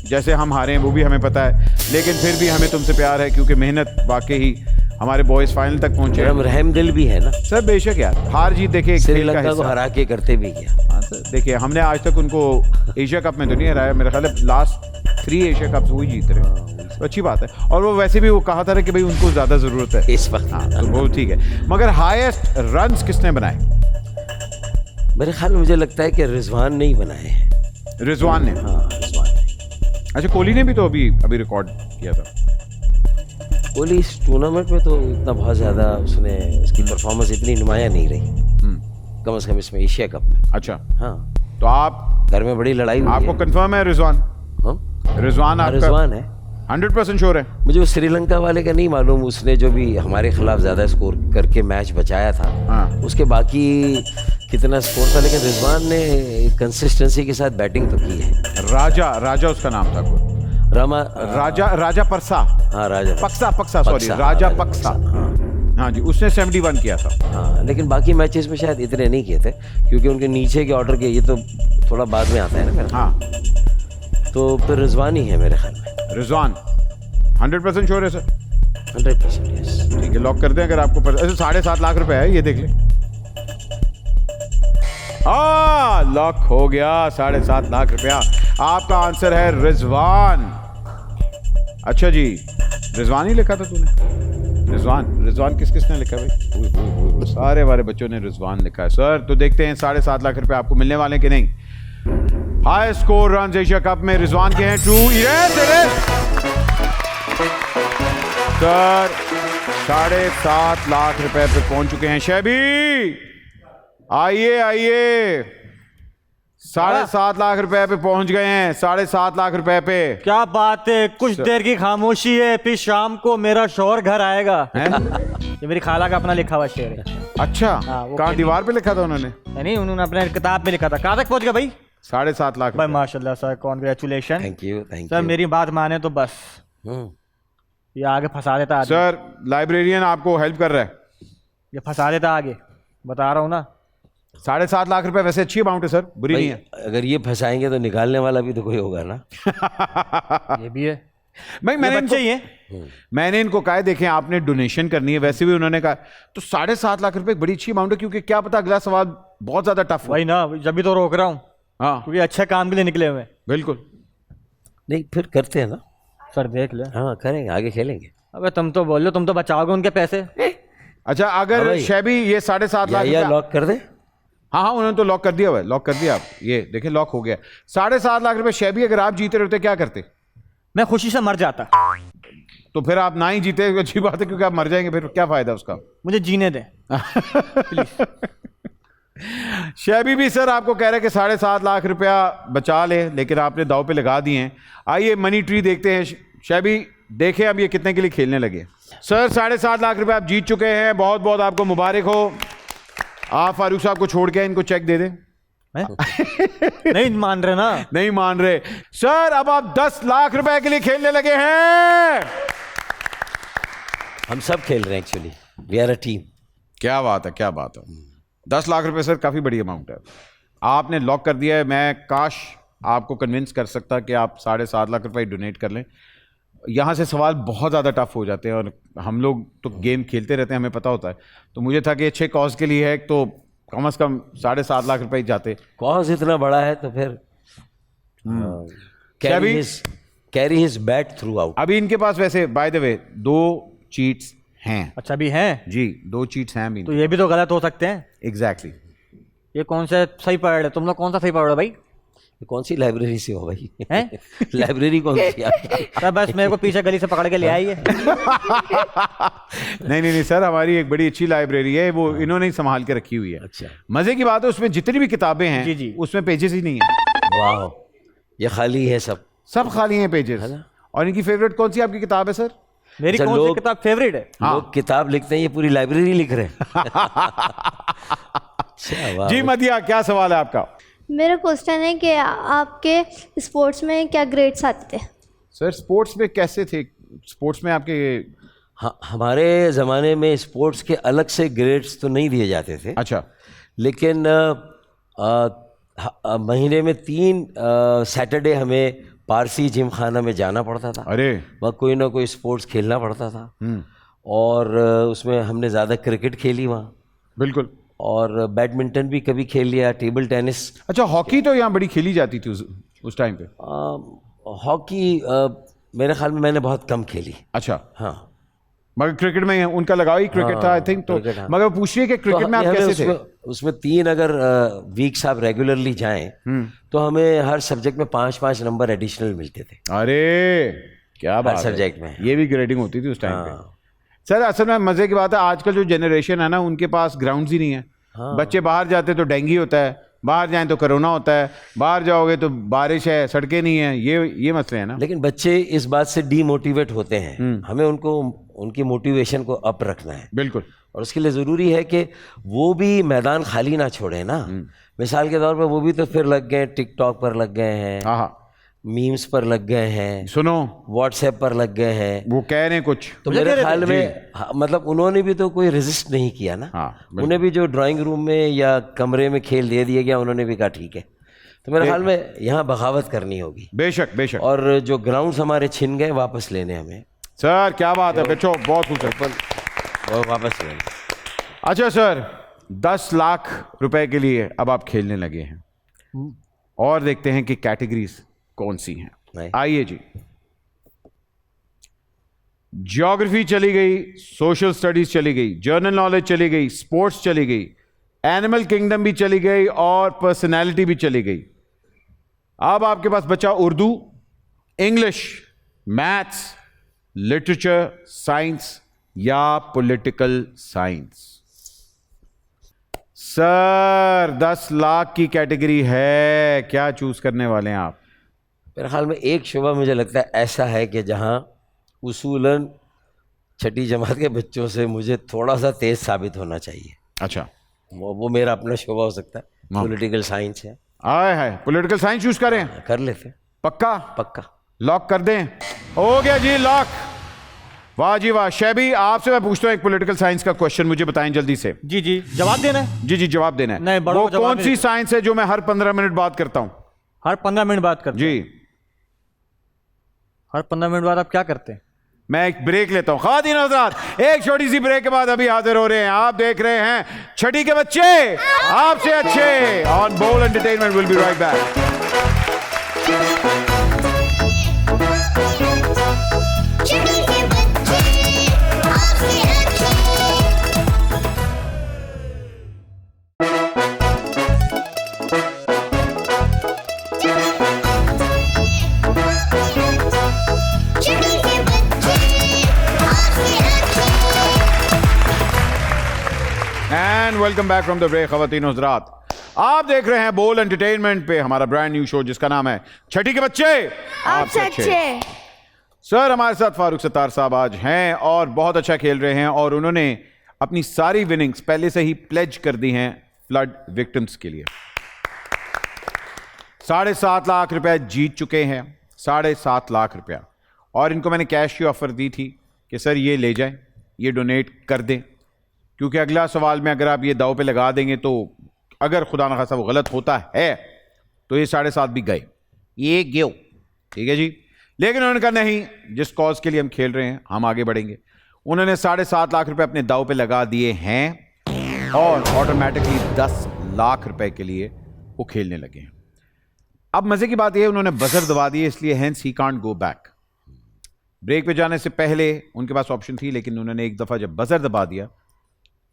जैसे हम हारे हैं वो भी हमें पता है, लेकिन फिर भी हमें तुमसे प्यार है, क्योंकि मेहनत वाकई ही हमारे बॉयज फाइनल तक पहुंचे। हम रहम दिल भी है ना सर। बेशक यार, हार जीत देखिए श्रीलंका को हरा के करते भी क्या। हाँ सर, देखिए हमने आज तक उनको एशिया कप में तो नहीं हराया, मेरा ख्याल है लास्ट 3 एशिया कप्स वही जीत रहे हैं, तो अच्छी बात है। और वो वैसे भी वो कहा था कि भाई उनको ज़्यादा ज़रूरत है इस वक्त। हाँ, तो वो ठीक है। मगर हाईएस्ट रन्स किसने बनाए? मेरे ख्याल में मुझे लगता है कि रिजवान ने ही बनाए हैं। रिजवान ने? हाँ, रिजवान ने। अच्छा, कोहली ने भी तो अभी रिकॉर्ड किया था। कोहली इस टूर्नामेंट में तो इतना बहुत ज़्यादा उसने, उसकी परफॉर्मेंस इतनी नुमाया नहीं रही, कम से कम इसमें एशिया कप में। अच्छा, हाँ, तो आप घर में बड़ी लड़ाई हुई आपको है। कंफर्म है रिजवान? हाँ? रिजवान आपका रिजवान है, 100% श्योर है? मुझे वो श्रीलंका वाले का नहीं मालूम, उसने जो भी हमारे खिलाफ ज़्यादा स्कोर करके मैच बचाया था। हाँ। उसके बाकी कितना स्कोर था, लेकिन रिजवान ने कंसिस्टेंसी के साथ बैटिंग तो की है। राजा उसका नाम था कोई, राजा परसा। हाँ, राजा पक्सा सॉरी, राजा पक्सा। हाँ जी, उसने 71 किया था। हाँ, लेकिन बाकी मैचेस में शायद इतने नहीं किए थे, क्योंकि उनके नीचे के ऑर्डर के, ये तो थोड़ा बाद में आता है ना मेरा। हाँ, तो फिर रिजवान ही है मेरे ख्याल में। रिजवान 100% श्योर है सर? 100% यस। ठीक है, लॉक कर दें अगर आपको ऐसे 7.5 लाख रुपए है, ये देख ले। लॉक हो गया, 7.5 लाख रुपया। आपका आंसर है रिजवान। अच्छा जी, रिजवान ही लिखा था तूने? रिजवान किस किसने लिखा भाई? सारे वाले बच्चों ने रिजवान लिखा है सर। तो देखते हैं 7.5 लाख रुपए आपको मिलने वाले कि नहीं। High score run Asia cup में रिजवान के हैं। ट्रू सर 7.5 लाख रुपए पे पहुंच चुके हैं। शैबी आइए 7.5 लाख रुपए पे पहुंच गए हैं। 7.5 लाख रुपए पे। क्या बात है, कुछ देर की खामोशी है, फिर शाम को मेरा शौहर घर आएगा। ये मेरी खाला का अपना लिखा हुआ शेर है। अच्छा, वो कहाँ दीवार पे लिखा था उन्होंने? नहीं, उन्होंने अपने किताब में लिखा था। कहाँ तक पहुंच गया भाई? 7.5 लाख भाई रुपए। माशाल्लाह sir, congratulation. Thank you sir मेरी बात माने तो बस, ये आगे फंसा देता आदमी। सर लाइब्रेरियन आपको हेल्प कर रहा है। ये फंसा देता आगे, बता रहा हूँ ना। 7.5 लाख रुपए वैसे अच्छी अमाउंट है सर, बुरी नहीं है। अगर ये फंसाएंगे तो निकालने वाला भी तो कोई होगा ना। ये भी है भाई मैंने इनको कहा है, देखें आपने डोनेशन करनी है, वैसे भी उन्होंने कहा, तो 7.5 लाख रुपए बड़ी अच्छी अमाउंट है, क्योंकि क्या पता अगला सवाल बहुत ज्यादा टफ हो। वही ना, जब भी तो रोक रहा हूँ। हाँ क्योंकि अच्छे काम के लिए निकले हुए। बिल्कुल। नहीं फिर करते हैं ना सर, देख ले। हाँ करेंगे, आगे खेलेंगे। अबे तुम तो बोल लो, तुम तो बचाओगे उनके पैसे। अच्छा, अगर शैबी ये 7.5 लाख या लॉक कर दे। हाँ उन्होंने तो लॉक कर दिया हुआ है, लॉक कर दिया। आप ये देखें लॉक हो गया। 7.5 लाख रुपए शैबी, अगर आप जीते रहते क्या करते? मैं खुशी से मर जाता। तो फिर आप ना ही जीते, अच्छी बात है, क्योंकि आप मर जाएंगे, फिर क्या फायदा उसका? मुझे जीने दें। शैबी भी सर आपको कह रहे हैं कि 7.5 लाख रुपया बचा ले, लेकिन आपने दाव पे लगा दिए हैं। आइए मनी ट्री देखते हैं। शैबी देखें अब ये कितने के लिए खेलने लगे। सर 7.5 लाख रुपए आप जीत चुके हैं, बहुत बहुत आपको मुबारक हो। आप फारूक साहब को छोड़ के इनको चेक दे दें। नहीं मान रहे ना? नहीं मान रहे सर। अब आप 10 लाख रुपए के लिए खेलने लगे हैं। हम सब खेल रहे हैं actually, we are a team. क्या बात है, क्या बात है। 10 लाख रुपए सर काफी बड़ी अमाउंट है। आपने लॉक कर दिया है। मैं काश आपको कन्विंस कर सकता कि आप 7.5 लाख रुपए डोनेट कर लें। यहाँ से सवाल बहुत ज़्यादा टफ हो जाते हैं, और हम लोग तो गेम खेलते रहते हैं, हमें पता होता है। तो मुझे था कि अच्छे कॉज के लिए है, तो कम से कम 7.5 लाख रुपए ही जाते। कॉज इतना बड़ा है तो फिर carry his bat through out. अभी इनके पास वैसे बाय द वे 2 चीट्स हैं। अच्छा, भी हैं जी, 2 चीट्स हैं अभी। तो ये भी तो गलत हो सकते हैं। एग्जैक्टली। ये कौन सा सही पढ़ रहे? तुम लोग कौन सा सही पढ़ रहे हो भाई? कौन सी लाइब्रेरी से हो भाई? हैं? लाइब्रेरी कौन सी? सर बस मेरे को पीछे गली से पकड़ के ले आई है। नहीं सर, हमारी एक बड़ी अच्छी लाइब्रेरी है, वो इन्होंने ही संभाल के रखी हुई है। अच्छा, मजे की बात है, उसमें जितनी भी किताबें हैं जी जी, उसमें पेजेस ही नहीं है। वाह, ये खाली है, सब खाली हैं पेजेस। और इनकी फेवरेट कौन सी आपकी किताब है सर? मेरी अच्छा, कौन सी किताब फेवरेट है? हाँ। लोग किताब लिखते हैं, ये पूरी लाइब्रेरी लिख रहे हैं। अच्छा, वाह। जी मदिया, क्या सवाल है आपका? मेरा क्वेश्चन है कि आपके स्पोर्ट्स में क्या ग्रेड्स आते थे? सर स्पोर्ट्स में कैसे थे? स्पोर्ट्स में आपके हमारे ज़माने में स्पोर्ट्स के अलग से ग्रेड्स तो नहीं दिए जाते थे। अच्छा। लेकिन महीने में 3 सैटरडे हमें पारसी जिम खाना में जाना पड़ता था। अरे वहाँ कोई ना कोई स्पोर्ट्स खेलना पड़ता था। और उसमें हमने ज़्यादा क्रिकेट खेली वहाँ। बिल्कुल। और बैडमिंटन भी कभी खेल लिया, टेबल टेनिस। अच्छा, हॉकी तो यहाँ बड़ी खेली जाती थी उस टाइम पे? हॉकी मेरे ख्याल में मैंने बहुत कम खेली। अच्छा। हाँ, मगर क्रिकेट में उनका लगाव ही क्रिकेट था आई थिंक। तो क्रिकेट, हाँ। मगर पूछिए कि क्रिकेट में आप कैसे थे? उसमें 3 अगर वीक्स आप रेगुलरली जाएं तो हमें हर सब्जेक्ट में 5-5 नंबर एडिशनल मिलते थे। अरे क्या बात है, सब्जेक्ट में ये भी ग्रेडिंग होती थी उस टाइम पे। सर असल में मजे की बात है, आजकल जो जनरेशन है ना, उनके पास ग्राउंड्स ही नहीं है। बच्चे बाहर जाते तो डेंगू होता है, बाहर जाएं तो कोरोना होता है, बाहर जाओगे तो बारिश है, सड़कें नहीं है, ये मसले हैं ना। लेकिन बच्चे इस बात से डीमोटिवेट होते हैं। हमें उनको उनकी मोटिवेशन को अप रखना है। बिल्कुल। और उसके लिए ज़रूरी है कि वो भी मैदान खाली ना छोड़े ना। मिसाल के तौर पर वो भी तो फिर लग गए, टिकटॉक पर लग गए हैं, हाँ, मीम्स पर लग गए हैं, सुनो व्हाट्सएप पर लग गए हैं, वो कह रहे हैं कुछ। तो मेरे ख्याल में मतलब उन्होंने भी तो कोई रेजिस्ट नहीं किया ना। हाँ, उन्हें भी जो ड्राइंग रूम में या कमरे में खेल दे दिया गया, उन्होंने भी कहा ठीक है। तो मेरे ख्याल में यहाँ बगावत करनी होगी, बेशक बेशक। और जो ग्राउंड्स हमारे छिन गए वापस लेने हमें। सर क्या बात है बच्चों, बहुत खुश है। वो वापस लेने। अच्छा सर, 10 लाख रुपए के लिए अब आप खेलने लगे हैं और देखते हैं कि कैटेगरीज कौन सी हैं। आइए जी, ज्योग्राफी चली गई, सोशल स्टडीज चली गई, जनरल नॉलेज चली गई, स्पोर्ट्स चली गई, एनिमल किंगडम भी चली गई और पर्सनैलिटी भी चली गई। अब आपके पास बचा Urdu, English, maths, literature, science या पॉलिटिकल साइंस। सर 10 लाख की कैटेगरी है, क्या चूज करने वाले हैं आप? मेरे ख्याल में एक शुबा मुझे लगता है ऐसा है कि जहाँ उसूलन छठी जमात के बच्चों से मुझे थोड़ा सा तेज साबित होना चाहिए। अच्छा, वो मेरा अपना शुबा हो सकता है, पॉलिटिकल साइंस है। आए है, पॉलिटिकल साइंस चूज करें? कर लेते। पक्का? पक्का लॉक कर दें? हो गया जी लॉक। वाह जी वाह। शैबी, आपसे मैं पूछता हूँ एक पॉलिटिकल साइंस का क्वेश्चन, मुझे बताएं जल्दी से। जी जी, जवाब देना है? जी जी, जवाब देना है। नहीं, बड़ों वो को जवाब कौन सी साइंस है जो मैं हर 15 मिनट बाद करता हूँ? हर 15 मिनट बाद करते जी। हर 15 मिनट बाद आप क्या करते हैं? मैं एक ब्रेक लेता हूं। ख़वातीन हज़रात, एक छोटी सी ब्रेक के बाद अभी हाजिर हो रहे हैं। आप देख रहे हैं छठी के बच्चे आपसे अच्छे on Bol entertainment. Will be right back. And welcome back from the break. ख़वातीन हज़रात, आप देख रहे हैं बोल एंटरटेनमेंट पे हमारा ब्रांड न्यू शो जिसका नाम है छठी के बच्चे आपसे अच्छे। सर हमारे साथ फारूक सत्तार साहब आज हैं और बहुत अच्छा खेल रहे हैं और उन्होंने अपनी सारी विनिंग्स पहले से ही प्लेज कर दी हैं फ्लड विक्टिम्स के लिए। 7.5 लाख रुपए जीत चुके हैं, 7.5 लाख रुपया। और इनको मैंने कैश की ऑफर दी थी कि सर ये ले जाएं, ये डोनेट कर दें, क्योंकि अगला सवाल में अगर आप ये दाव पे लगा देंगे तो अगर खुदा न खासा वो गलत होता है तो ये 7.5 भी गए, ये गियो। ठीक है जी। लेकिन उन्होंने कहा नहीं, जिस कॉज के लिए हम खेल रहे हैं हम आगे बढ़ेंगे। उन्होंने 7.5 लाख रुपए अपने दाव पे लगा दिए हैं और ऑटोमेटिकली 10 लाख रुपए के लिए वो खेलने लगे हैं। अब मजे की बात यह है उन्होंने बजर दबा दी है, इसलिए hence he can't go back. Break पे जाने से पहले उनके पास ऑप्शन थी, लेकिन उन्होंने एक दफा जब बजर दबा दिया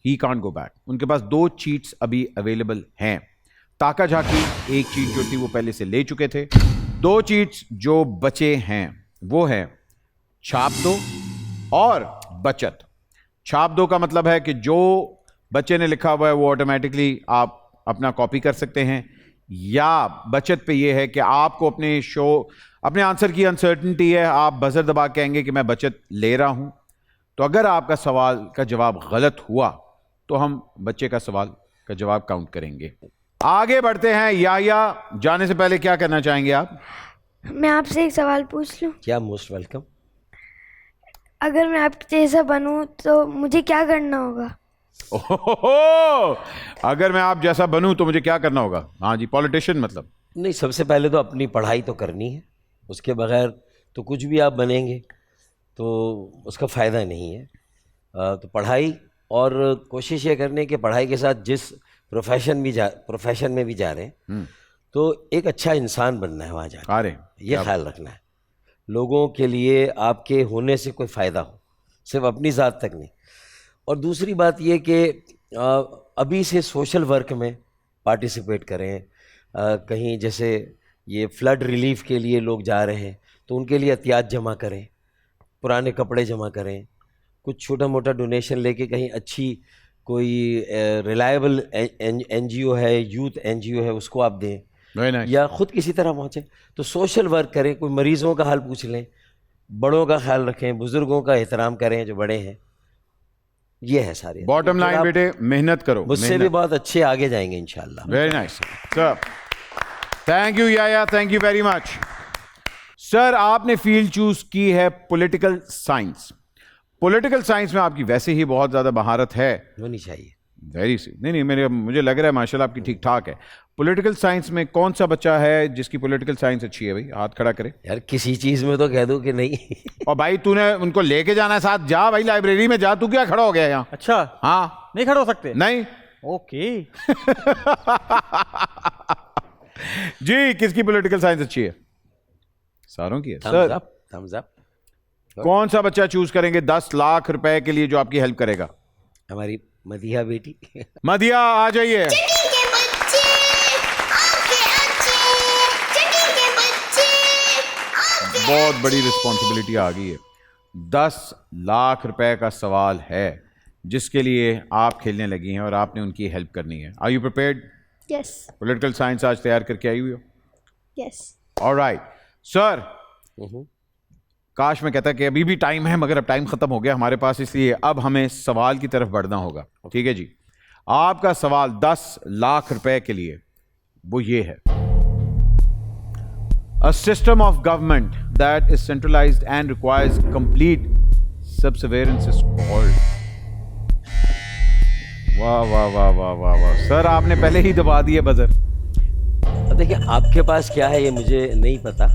ही कांट गो बैक। उनके पास 2 चीट्स अभी अवेलेबल हैं। ताका झाकी एक चीट जो थी वो पहले से ले चुके थे। 2 चीट्स जो बचे हैं वो है छाप दो और बचत। छाप दो का मतलब है कि जो बच्चे ने लिखा हुआ है वो ऑटोमेटिकली आप अपना कॉपी कर सकते हैं, या बचत पे ये है कि आपको अपने आंसर की अनसर्टेनिटी है, आप बजर दबा के कहेंगे कि मैं बचत ले रहा हूं। तो अगर आपका सवाल का जवाब गलत हुआ तो हम बच्चे का सवाल का जवाब काउंट करेंगे। आगे बढ़ते हैं। या जाने से पहले क्या करना चाहेंगे आप? मैं आपसे एक सवाल पूछ लूं? क्या? Most welcome. अगर मैं आपके जैसा बनूं तो मुझे क्या करना होगा? ओहो, अगर मैं आप जैसा बनूं तो मुझे क्या करना होगा? हाँ जी, पॉलिटिशियन मतलब? नहीं, सबसे पहले तो अपनी पढ़ाई तो करनी है, उसके बगैर तो कुछ भी आप बनेंगे तो उसका फ़ायदा नहीं है। तो पढ़ाई, और कोशिश ये करनी है कि पढ़ाई के साथ जिस प्रोफेशन में भी जा रहे हैं तो एक अच्छा इंसान बनना है वहाँ जाकर। ये ख्याल रखना है लोगों के लिए आपके होने से कोई फ़ायदा हो, सिर्फ अपनी ज़ात तक नहीं। और दूसरी बात ये कि अभी से सोशल वर्क में पार्टिसिपेट करें। कहीं जैसे ये फ्लड रिलीफ के लिए लोग जा रहे हैं तो उनके लिए एहतियात जमा करें, पुराने कपड़े जमा करें, कुछ छोटा मोटा डोनेशन लेके कहीं अच्छी कोई रिलायबल NGO है, यूथ NGO है, उसको आप दें, nice. या ख़ुद किसी तरह पहुँचें। तो सोशल वर्क करें, कोई मरीज़ों का हाल पूछ लें, बड़ों का ख्याल रखें, बुज़ुर्गों का एहतराम करें जो बड़े हैं। ये है सारे बॉटम लाइन। बेटे मेहनत करो, मुझसे भी बहुत अच्छे आगे जाएंगे इंशाल्लाह। Very nice sir, thank you या thank you very much. Sir आपने फील्ड चूज की है पॉलिटिकल साइंस। पॉलिटिकल साइंस में आपकी वैसे ही बहुत ज्यादा महारत है, होनी चाहिए। वेरी सी, नहीं मुझे लग रहा है माशाल्लाह आपकी ठीक ठाक है। पॉलिटिकल साइंस में कौन सा बच्चा है जिसकी पॉलिटिकल साइंस अच्छी है? भाई हाथ खड़ा करे। यार किसी चीज़ में तो कह दो कि नहीं। और भाई तूने उनको लेके जाना है साथ, जा भाई लाइब्रेरी में जा, तू क्या खड़ा हो गया यहाँ? अच्छा, हाँ नहीं खड़े हो सकते? नहीं। ओके। जी, किसकी पॉलिटिकल साइंस अच्छी है? सारों की है सर। Thums up. कौन सा बच्चा चूज करेंगे 10 लाख रुपए के लिए जो आपकी हेल्प करेगा? हमारी मदिया बेटी। मदिया आ जाइए। बहुत बड़ी रिस्पॉन्सिबिलिटी आ गई है। 10 लाख रुपए का सवाल है जिसके लिए आप खेलने लगी हैं और आपने उनकी हेल्प करनी है। Are you prepared? Yes political science आज तैयार करके आई हुई हो? यस। ऑलराइट सर, काश मैं कहता कि अभी भी टाइम है, मगर अब टाइम खत्म हो गया हमारे पास, इसलिए अब हमें सवाल की तरफ बढ़ना होगा। ठीक है जी, आपका सवाल 10 लाख रुपए के लिए वो ये है। A system of government that is centralized and requires complete subservience is called। वाह वाह वाह वाह वाह वाह सर, आपने पहले ही दबा दिए बजर। अब देखिए आपके पास क्या है ये मुझे नहीं पता,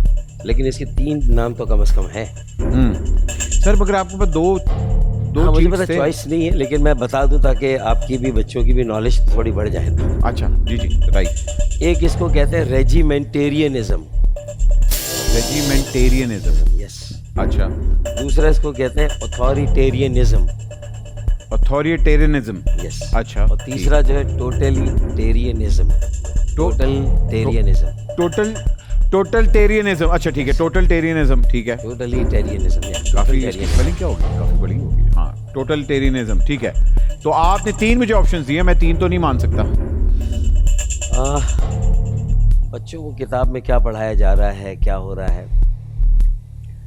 लेकिन इसके 3 नाम तो कम से कम है। सर मगर आपके पास दो हाँ, मुझे cheats पता थे। चॉइस नहीं है, लेकिन मैं बता दूं ताकि आपकी भी बच्चों की भी नॉलेज थोड़ी बढ़ जाए ना। अच्छा जी जी राइट। एक इसको कहते हैं रेजिमेंटेरियनिज्म। रेजिमेंटेरियनिज्म, यस। अच्छा। दूसरा इसको कहते हैं ऑथोरिटेरियनिज्म। Authoritarianism, yes. अच्छा। और तीसरा जो है टोटलिटेरियनिज्म। टोटलिटेरियनिज्म। टोटलिटेरियनिज्म, अच्छा ठीक है, टोटलिटेरियनिज्म ठीक है। टोटलिटेरियनिज्म काफी स्पेलिंग क्या होगी, काफी बड़ी होगी। हाँ, टोटलिटेरियनिज्म ठीक है। तो आपने 3 मुझे ऑप्शंस दिए, मैं 3 तो नहीं मान सकता। बच्चों को किताब में क्या पढ़ाया जा रहा है, क्या हो रहा है,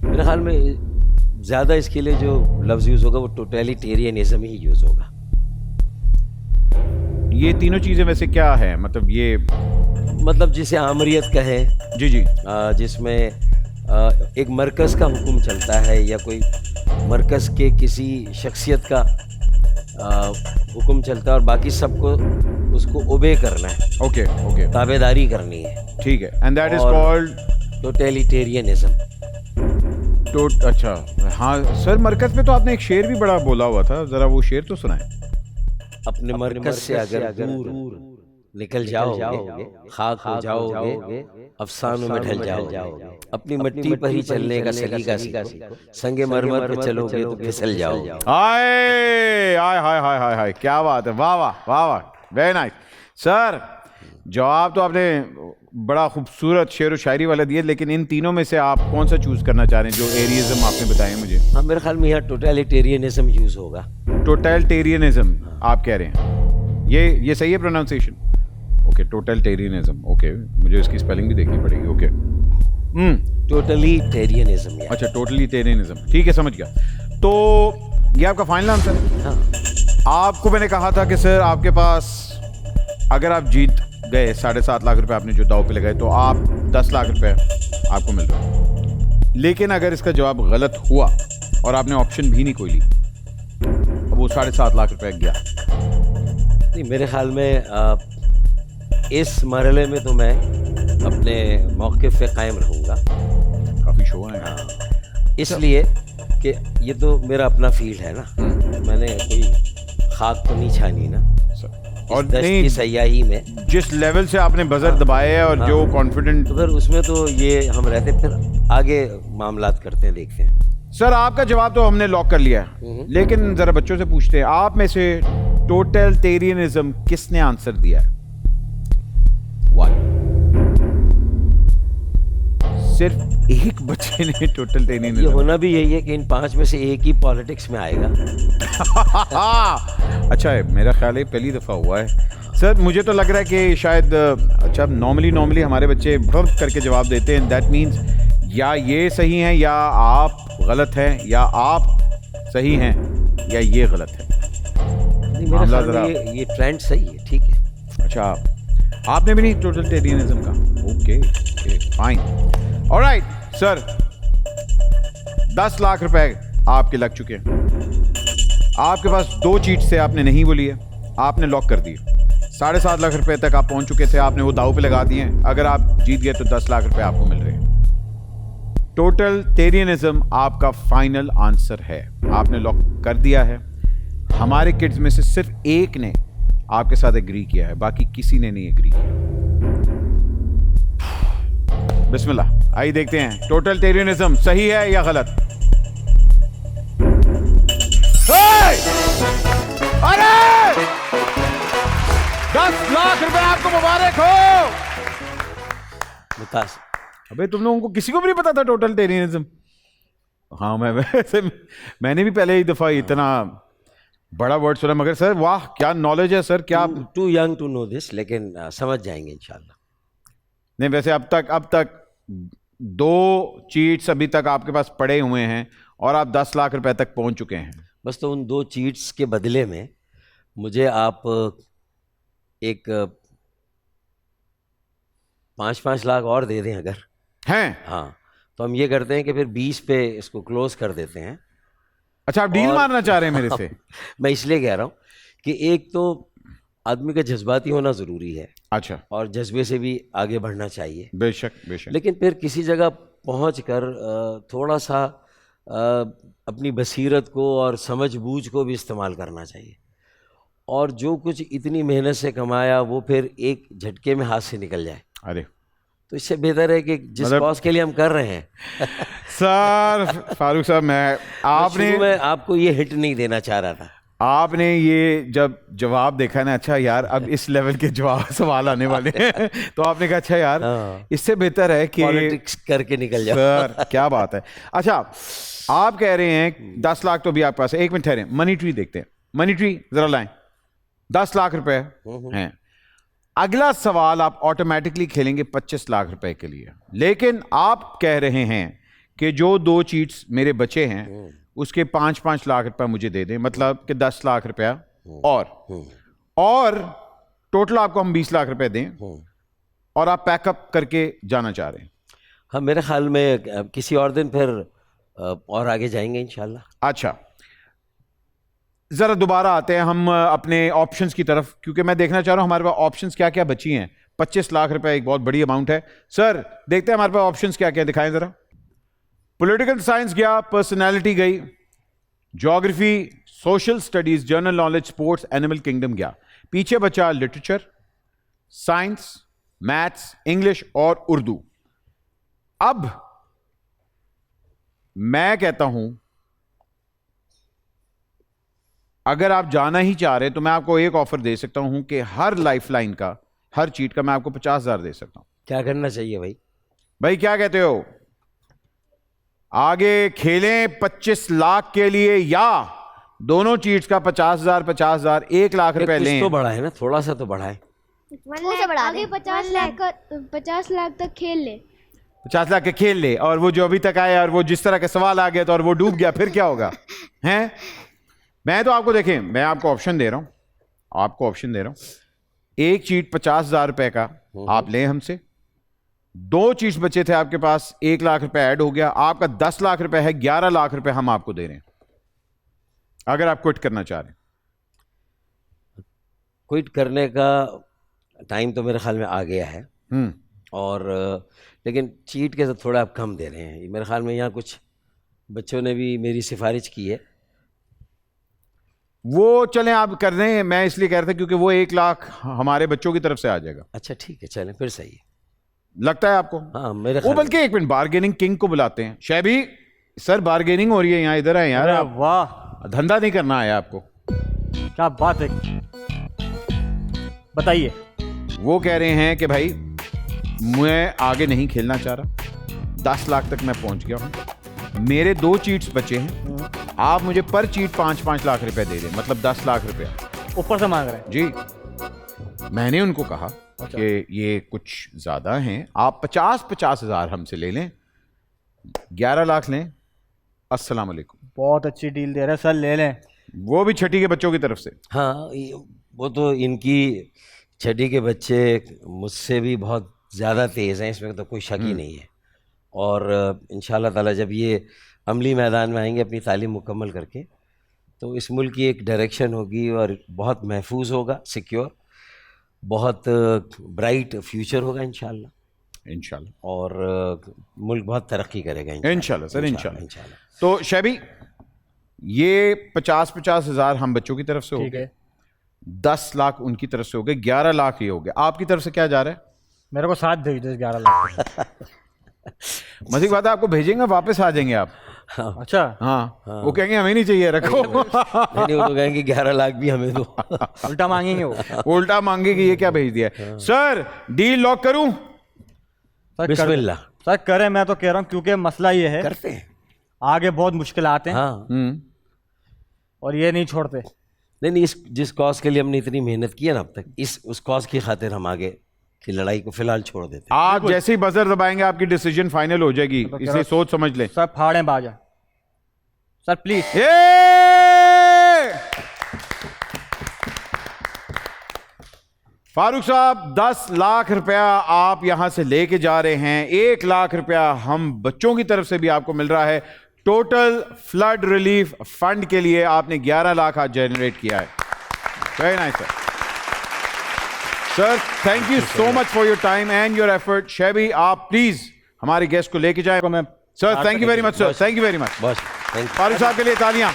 मेरे ख्याल में ज़्यादा इसके लिए जो लफ्ज़ यूज़ होगा वो टोटलिटेरियनिज्म ही यूज़ होगा। ये तीनों चीज़ें वैसे क्या है, मतलब ये मतलब जिसे आमरीत कहें, जी जी, जिसमें एक मरकज़ का हुक्म चलता है या कोई मरकज़ के किसी शख्सियत का हुक्म चलता है और बाकी सबको उसको ओबे करना है। ओके ओके, ताबेदारी करनी है, ठीक है। एंड दैट इज और कॉल्ड टोटलिटेरियनिज्म। अच्छा हाँ सर, मरकज पे तो आपने एक शेर भी बड़ा बोला हुआ था, जरा वो शेर तो सुनाए। अपने मरकज से अगर दूर निकल जाओगे, खाक हो जाओगे, अफसानों में ढल जाओगे। अपनी मिट्टी पर ही चलने का सलीका सीखो, संगे मरमर पे चलोगे तो फिसल जाओगे। हाय हाय हाय हाय हाय हाय, क्या बात है, वाह वाह वाह वाह, वेरी नाइस सर। जवाब तो आपने बड़ा खूबसूरत शेर व शायरी वाला दिए, लेकिन इन तीनों में से आप कौन सा चूज करना चाह रहे हैं जो एरियज्म आपने बताए मुझे? हाँ, मेरे ख्याल में यहाँ टोटलिटेरियनिज्म यूज होगा। टोटलिटेरियनिज्म आप कह रहे हैं, ये सही है प्रोनाउंसिएशन? ओके, टोटलिटेरियनिज्म, ओके, मुझे इसकी स्पेलिंग भी देखनी पड़ेगी। Okay, totalitarianism. अच्छा, टोटलिटेरियनिज्म, ठीक है, समझ गया। तो ये आपका फाइनल आंसर है? हाँ। आपको मैंने कहा था कि सर आपके पास अगर आप जीत गए 7.5 लाख रुपए आपने जो दाव पे लगाए, तो आप 10 लाख रुपए आपको मिल रहा है। लेकिन अगर इसका जवाब गलत हुआ और आपने ऑप्शन भी नहीं कोई ली, अब वो 7.5 लाख रुपए गया। नहीं, मेरे ख्याल में इस मरहले में तो मैं अपने मौक़िफ़ पे कायम रहूँगा। काफ़ी शो है। हाँ, इसलिए कि ये तो मेरा अपना फील्ड है ना, मैंने कोई खाक तो नहीं छानी ना। और दस्त नहीं, की सयाही में जिस लेवल से आपने बजर दबाए है और जो कॉन्फिडेंट, तो फिर उसमें तो ये हम रहते, फिर आगे मामलात करते हैं, देखते हैं। सर आपका जवाब तो हमने लॉक कर लिया है, लेकिन जरा बच्चों से पूछते हैं, आप में से टोटलिटेरियनिज्म किसने आंसर दिया है? 1। सिर्फ एक बच्चे ने ये टोटलिटेरियनिज्म। होना भी यही है कि इन 5 में से एक ही पॉलिटिक्स में आएगा। अच्छा है, मेरा ख्याल है पहली दफ़ा हुआ है सर। मुझे तो लग रहा है कि शायद अच्छा, नॉर्मली हमारे बच्चे भर करके जवाब देते हैं। दैट मीन्स या ये सही हैं या आप गलत हैं, या आप सही हैं या ये गलत है। नहीं, मेरे मामला ख्याल में जरा- ये ट्रेंड सही है, ठीक है। अच्छा, आपने भी नहीं टोटलिटेरियनिज्म का? Okay fine, alright sir, 10 lakh रुपए आपके लग चुके हैं। आपके पास 2 चीट से आपने नहीं बोली है, आपने लॉक कर दिए। 7.5 लाख रुपए तक आप पहुंच चुके थे, आपने वो दाव पे लगा दिए। अगर आप जीत गए तो 10 लाख रुपए आपको मिल रहे हैं। टोटलिटेरियनिज्म आपका फाइनल आंसर है, आपने लॉक कर दिया है। हमारे किड्स में से सिर्फ एक ने आपके साथ एग्री किया है, बाकी किसी ने नहीं एग्री किया। बिस्मिल्लाह, आइए देखते हैं टोटलिटेरियनिज्म सही है या गलत। अरे 10 लाख रुपए आपको मुबारक हो। मुतास अबे तुम लोगों को किसी को भी नहीं पता था टोटलिटेरियनिज्म? हाँ, मैं वैसे मैंने भी पहले ही दफा इतना बड़ा वर्ड सुना, मगर सर वाह क्या नॉलेज है सर। क्या too young to know this, लेकिन समझ जाएंगे इंशाल्लाह। नहीं, वैसे अब तक 2 चीट्स अभी तक आपके पास पड़े हुए हैं और आप 10 लाख रुपए तक पहुंच चुके हैं। बस तो उन 2 चीट्स के बदले में मुझे आप एक 5-5 लाख और दे दें अगर हैं। हाँ, तो हम ये करते हैं कि फिर 20 पे इसको क्लोज कर देते हैं। अच्छा, आप डील मारना चाह रहे हैं मेरे से? मैं इसलिए कह रहा हूँ कि एक तो आदमी का जज्बाती होना ज़रूरी है, अच्छा, और जज्बे से भी आगे बढ़ना चाहिए, बेशक बेशक। लेकिन फिर किसी जगह पहुँच कर थोड़ा सा अपनी बसीरत को और समझ बूझ को भी इस्तेमाल करना चाहिए। और जो कुछ इतनी मेहनत से कमाया वो फिर एक झटके में हाथ से निकल जाए, अरे तो इससे बेहतर है कि जिस मतलब कॉज के लिए हम कर रहे हैं सर फारूक साहब, मैं आपको ये हिट नहीं देना चाह रहा था। आपने ये जब जवाब देखा ना, अच्छा यार अब इस लेवल के जवाब सवाल आने वाले हैं तो आपने कहा अच्छा यार इससे बेहतर है कि पॉलिटिक्स करके निकल जाओ। सर क्या बात है। अच्छा, आप कह रहे हैं 10 लाख तो भी आपके पास है। 1 मिनट ठहरे, मनी ट्री देखते हैं। मनी ट्री जरा लाएं। 10 लाख रुपए हैं। अगला सवाल आप ऑटोमेटिकली खेलेंगे 25 लाख रुपए के लिए, लेकिन आप कह रहे हैं कि जो 2 चीट्स मेरे बचे हैं उसके 5-5 लाख रुपए मुझे दे दें, मतलब कि 10 लाख रुपया और टोटल आपको हम 20 लाख रुपए दें, और आप पैकअप करके जाना चाह रहे हैं। हाँ, मेरे ख्याल में किसी और दिन फिर और आगे जाएंगे इंशाल्लाह। अच्छा, जरा दोबारा आते हैं हम अपने ऑप्शंस की तरफ, क्योंकि मैं देखना चाह रहा हूं हमारे पास ऑप्शंस क्या क्या बची हैं। 25 लाख रुपए एक बहुत बड़ी अमाउंट है। सर देखते हैं हमारे पास ऑप्शंस क्या क्या, दिखाएं जरा। पॉलिटिकल साइंस गया, पर्सनालिटी गई, geography, social studies, general knowledge, sports, animal kingdom गया। पीछे बचा लिटरेचर, साइंस, मैथ्स, इंग्लिश और उर्दू। अब मैं कहता हूं अगर आप जाना ही चाह रहे हैं तो मैं आपको एक ऑफर दे सकता हूं कि हर लाइफलाइन का, हर चीट का मैं आपको 50,000 दे सकता हूं। क्या करना चाहिए भाई? भाई क्या कहते हो, आगे खेलें 25 लाख के लिए या दोनों चीट्स का 50,000 50,000 1 लाख रुपए लें? तो बढ़ाए ना, थोड़ा सा तो बढ़ाए। आगे 50 लाख तक खेल ले। 50 लाख के खेल ले, और वो जो अभी तक आया और वो जिस तरह का सवाल आ गया तो और वो डूब गया, फिर क्या होगा? हैं? मैं तो आपको देखें, मैं आपको ऑप्शन दे रहा हूं, एक चीट 50,000 रुपए का आप लें हमसे। 2 चीट्स बचे थे आपके पास, 1 लाख रुपए ऐड हो गया, आपका 10 लाख रुपए है, 11 लाख रुपए हम आपको दे रहे हैं अगर आप क्विट करना चाह रहे हैं। क्विट करने का टाइम तो मेरे ख्याल में आ गया है, और लेकिन चीट के तो थोड़ा आप कम दे रहे हैं मेरे ख्याल में। यहाँ कुछ बच्चों ने भी मेरी सिफारिश की है, वो चलें आप कर रहे हैं। मैं इसलिए कह रहा था क्योंकि वो 1 लाख हमारे बच्चों की तरफ से आ जाएगा। अच्छा ठीक है, चलें फिर, सही है लगता है आपको? हाँ मेरे वो बल्कि 1 मिनट, बार्गेनिंग किंग को बुलाते हैं। शैबी सर, बार्गेनिंग हो रही है यहाँ, इधर है यार। अरे वाह, धंधा नहीं करना है आपको? क्या बात है, बताइए। वो कह रहे हैं कि भाई मैं आगे नहीं खेलना चाह रहा, 10 लाख तक मैं पहुंच गया हूं, मेरे 2 चीट्स बचे हैं, आप मुझे पर चीट 5-5 लाख रुपए दे दें, मतलब 10 लाख रुपया ऊपर से मांग रहे हैं जी। मैंने उनको कहा कि ये कुछ ज्यादा हैं, आप 50-50 हजार हमसे ले लें, 11 लाख लें, अस्सलाम वालेकुम। बहुत अच्छी डील दे रहे हैं सर, ले लें। वो भी छठी के बच्चों की तरफ से। हाँ, वो तो इनकी छठी के बच्चे मुझसे भी बहुत ज़्यादा तेज़ हैं, इसमें तो कोई शक ही नहीं है। और इंशाल्लाह ताला जब ये अमली मैदान में आएंगे अपनी तालीम मुकम्मल करके, तो इस मुल्क की एक डायरेक्शन होगी और बहुत महफूज होगा, सिक्योर, बहुत ब्राइट फ्यूचर होगा इंशाल्लाह। इंशाल्लाह। और मुल्क बहुत तरक्की करेगा इंशाल्लाह सर, इंशाल्लाह। तो शैबी, ये 50-50 हज़ार हम बच्चों की तरफ से हो गए, 10 लाख उनकी तरफ से हो गए, 11 लाख ये हो गए। आपकी तरफ से क्या जा रहा है? मेरे को 7 भेज दो 11 लाख। मजीद बात है, आपको भेजेंगे, वापस आ जाएंगे आप। अच्छा। हाँ, वो कहेंगे हमें नहीं चाहिए, रखो। नहीं, वो तो कहेंगे 11 लाख भी हमें दो। उल्टा मांगेंगे वो। उल्टा मांगेगी, ये क्या भेज दिया। सर, डील लॉक करूं? बिस्मिल्लाह। सर करें, मैं तो कह रहा हूँ, क्योंकि मसला ये है, करते हैं, आगे बहुत मुश्किल आते हैं। हाँ। और ये नहीं छोड़ते। नहीं, जिस कॉज के लिए हमने इतनी मेहनत की है ना अब तक, उस कॉज की खातिर हम आगे की लड़ाई को फिलहाल छोड़ देते हैं। आप जैसे ही बजर दबाएंगे आपकी डिसीजन फाइनल हो जाएगी, इसे सोच समझ लें। सर फाड़ें बाजा, सर प्लीज। फारूक साहब, 10 लाख रुपया आप यहां से लेके जा रहे हैं, 1 लाख रुपया हम बच्चों की तरफ से भी आपको मिल रहा है। टोटल फ्लड रिलीफ फंड के लिए आपने 11 लाख आज जनरेट किया है। Very nice sir. Sir, thank you so much for your time and your effort. Shabby, आप प्लीज हमारे गेस्ट को लेके जाए। Sir, thank you very much sir, thank you very much. Farooq साहब के लिए तालियां।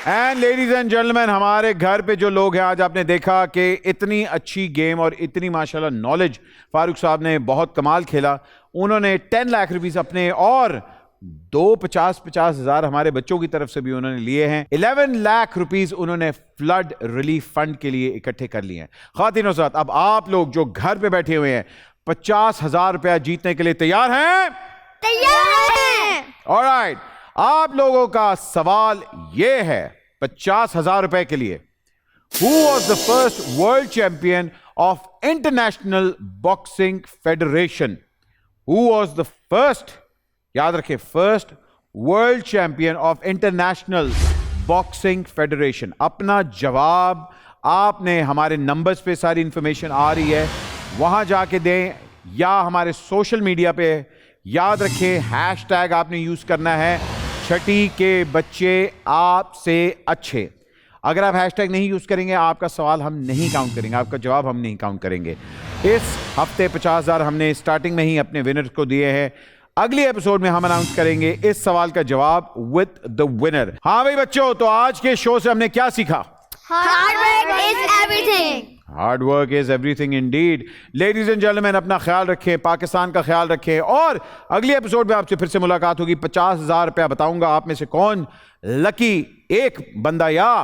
एंड लेडीज एंड जेंटलमैन, हमारे घर पे जो लोग हैं, आज आपने देखा कि इतनी अच्छी गेम और इतनी माशाल्लाह नॉलेज फारूक साहब ने बहुत कमाल खेला। उन्होंने 10 लाख रुपीस अपने और 50 हज़ार हमारे बच्चों की तरफ से भी उन्होंने लिए हैं। 11 लाख रुपीस उन्होंने फ्लड रिलीफ फंड के लिए इकट्ठे कर लिए हैं। ख़वातीन और हज़रात, अब आप लोग जो घर पे बैठे हुए हैं, 50,000 रुपया जीतने के लिए तैयार हैं? तैयार हैं। ऑलराइट, आप लोगों का सवाल यह है 50,000 रुपए के लिए, who was the first world champion of international boxing federation? Who was the first, याद रखें, first world champion of international boxing federation. अपना जवाब आपने हमारे नंबर्स पे, सारी इंफॉर्मेशन आ रही है, वहां जाके दें, या हमारे सोशल मीडिया पे। याद रखें, हैशटैग आपने यूज करना है छठी के बच्चे आपसे अच्छे। अगर आप हैशटैग नहीं यूज करेंगे, आपका सवाल हम नहीं काउंट करेंगे, आपका जवाब हम नहीं काउंट करेंगे। इस हफ्ते 50,000 हमने स्टार्टिंग में ही अपने विनर को दिए हैं। अगले एपिसोड में हम अनाउंस करेंगे इस सवाल का जवाब विद द विनर। हाँ भाई बच्चों, तो आज के शो से हमने क्या सीखा? Hard work is everything. Hard work is everything Indeed. Ladies and gentleman, अपना ख्याल रखें, पाकिस्तान का ख्याल रखें, और अगले एपिसोड में आपसे फिर से मुलाकात होगी। 50,000 रुपया बताऊंगा आप में से कौन लकी एक बंदा या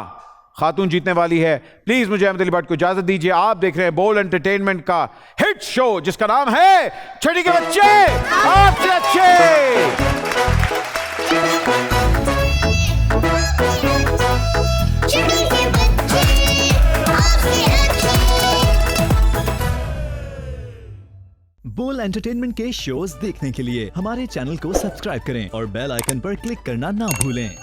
खातून जीतने वाली है। प्लीज मुझे अहमद अली भट्ट को इजाजत दीजिए। आप देख रहे हैं बोल एंटरटेनमेंट का हिट शो, जिसका नाम है छठी के बच्चे आपसे अच्छे। बोल एंटरटेनमेंट के शोज देखने के लिए हमारे चैनल को सब्सक्राइब करें और बेल आइकन पर क्लिक करना ना भूलें।